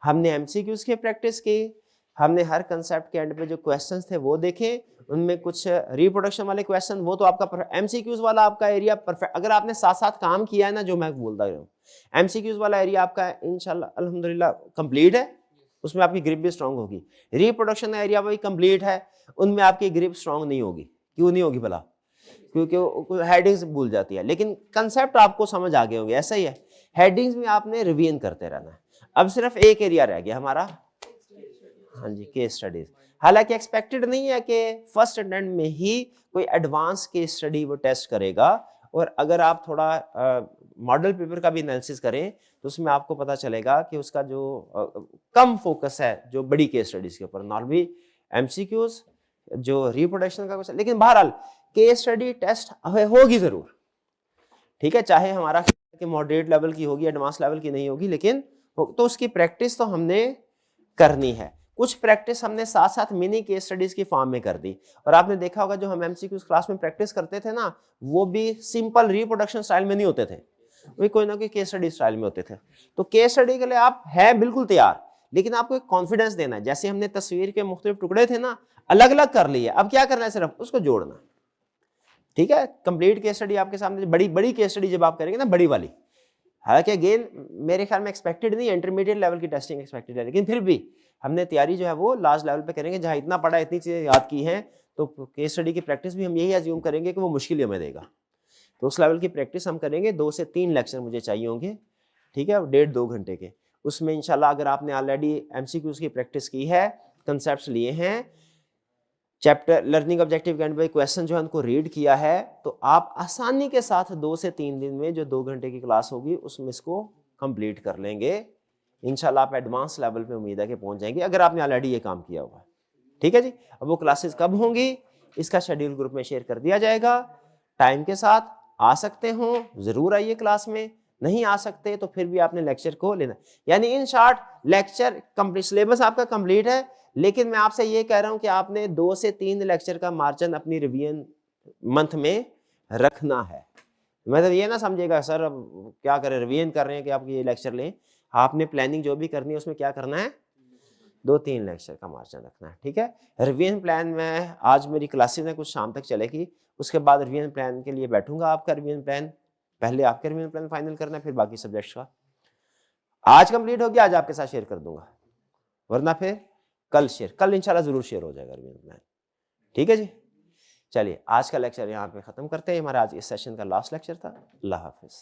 हमने एमसीक्यूज की प्रैक्टिस की, हमने हर कंसेप्ट के एंड पे जो क्वेश्चंस थे वो देखे, उनमें कुछ रिप्रोडक्शन वाले क्वेश्चन, वो तो आपका एमसीक्यूज वाला आपका एरिया परफेक्ट, अगर आपने साथ साथ काम किया है ना, जो मैं बोलता हूँ, एमसीक्यूज वाला एरिया आपका इंशाल्लाह अल्हम्दुलिल्लाह कंप्लीट है, उसमें आपकी ग्रिप भी स्ट्रांग होगी। रिप्रोडक्शन एरिया भी कंप्लीट है, उनमें आपकी ग्रिप स्ट्रांग नहीं होगी। क्यों नहीं होगी भला? क्योंकि हेडिंग्स भूल जाती है, लेकिन कंसेप्ट आपको समझ आ गए होंगे। ऐसा ही है, हेडिंग्स में आपने रिवीजन करते रहना है। अब सिर्फ एक एरिया रह गया हमारा, हाँ जी, केस स्टडीज। हालांकि एक्सपेक्टेड नहीं है कि फर्स्ट अटेम्प्ट में ही कोई एडवांस केस स्टडी वो टेस्ट करेगा, और अगर आप थोड़ा मॉडल पेपर का भी एनालिसिस करें तो उसमें आपको पता चलेगा कि उसका जो कम फोकस है जो बड़ी केस स्टडीज के ऊपर, नॉर्मली एमसीक्यूज, जो रिप्रोडक्शन का क्वेश्चन। लेकिन बहरहाल केस स्टडी टेस्ट होगी जरूर, ठीक है, चाहे हमारा मॉडरेट लेवल की होगी, एडवांस लेवल की नहीं होगी, लेकिन तो उसकी प्रैक्टिस तो हमने करनी है। कुछ प्रैक्टिस हमने साथ साथ मिनी केस स्टडीज की फॉर्म में कर दी, और आपने देखा होगा जो हम एमसीक्यूज क्लास में प्रैक्टिस करते थे ना, वो भी सिंपल रिप्रोडक्शन स्टाइल में नहीं होते थे, वे कोई ना कोई केस स्टडी स्टाइल में होते थे। तो केस स्टडी के लिए आप हैं बिल्कुल तैयार, लेकिन आपको एक कॉन्फिडेंस देना है। जैसे हमने तस्वीर के मुख्तलिफ टुकड़े थे ना, अलग अलग कर लिए, अब क्या करना है, सिर्फ उसको जोड़ना, ठीक है। कंप्लीट केस स्टडी आपके सामने, बड़ी केस स्टडी जब आप करेंगे ना, बड़ी वाली, हालांकि अगेन मेरे ख्याल में एक्सपेक्टेड नहीं है, इंटरमीडिएट लेवल की टेस्टिंग एक्सपेक्टेड है, लेकिन फिर भी हमने तैयारी जो है वो लास्ट लेवल पे करेंगे। जहां इतना पढ़ा, इतनी चीजें याद की हैं, तो केस स्टडी की प्रैक्टिस भी हम यही अज्यूम करेंगे कि वो मुश्किल हमें देगा। तो उस लेवल की प्रैक्टिस हम करेंगे। 2 से 3 लेक्चर मुझे चाहिए होंगे, ठीक है, 1.5-2 घंटे के। उसमें इंशाल्लाह अगर आपने ऑलरेडी एमसीक्यूज की प्रैक्टिस की है, कंसेप्ट्स लिए हैं, चैप्टर लर्निंग ऑब्जेक्टिव के एंड पे क्वेश्चन जो है उनको रीड किया है, तो आप आसानी के साथ 2 से 3 दिन में जो 2 घंटे की क्लास होगी उसमें इसको कंप्लीट कर लेंगे इंशाल्लाह आप एडवांस लेवल पे उम्मीद है कि पहुंच जाएंगे अगर आपने ऑलरेडी ये काम किया हुआ है। ठीक है जी। अब वो क्लासेस कब होंगी इसका शेड्यूल ग्रुप में शेयर कर दिया जाएगा। टाइम के साथ आ सकते हो जरूर आइए क्लास में, नहीं आ सकते तो फिर भी आपने लेक्चर को लेना। यानी in short lecture complete, syllabus आपका कंप्लीट है, लेकिन मैं आपसे ये कह रहा हूं कि आपने 2 से 3 लेक्चर का मार्जिन अपनी रिवीजन मंथ में रखना है। मतलब ये ना समझिएगा सर अब क्या करें रिवीजन कर रहे हैं कि आप ये लेक्चर लें। आपने प्लानिंग जो भी करनी है उसमें क्या करना है, 2-3 लेक्चर का मार्जिन रखना है। ठीक है। रिवीजन प्लान में आज मेरी क्लासेस में कुछ शाम तक चलेगी, उसके बाद रिवीजन प्लान के लिए बैठूंगा। आपका रिवीजन प्लान पहले आपके रिवीजन प्लान फाइनल करना है, फिर बाकी सब्जेक्ट्स का। आज कंप्लीट हो गया, आज आपके साथ शेयर कर दूंगा, वरना फिर कल शेयर, कल इंशाल्लाह जरूर शेयर हो जाएगा रिवीजन प्लान। ठीक है जी। चलिए आज का लेक्चर यहाँ पे खत्म करते हैं। हमारा आज इस सेशन का लास्ट लेक्चर था। अल्लाह हाफिज।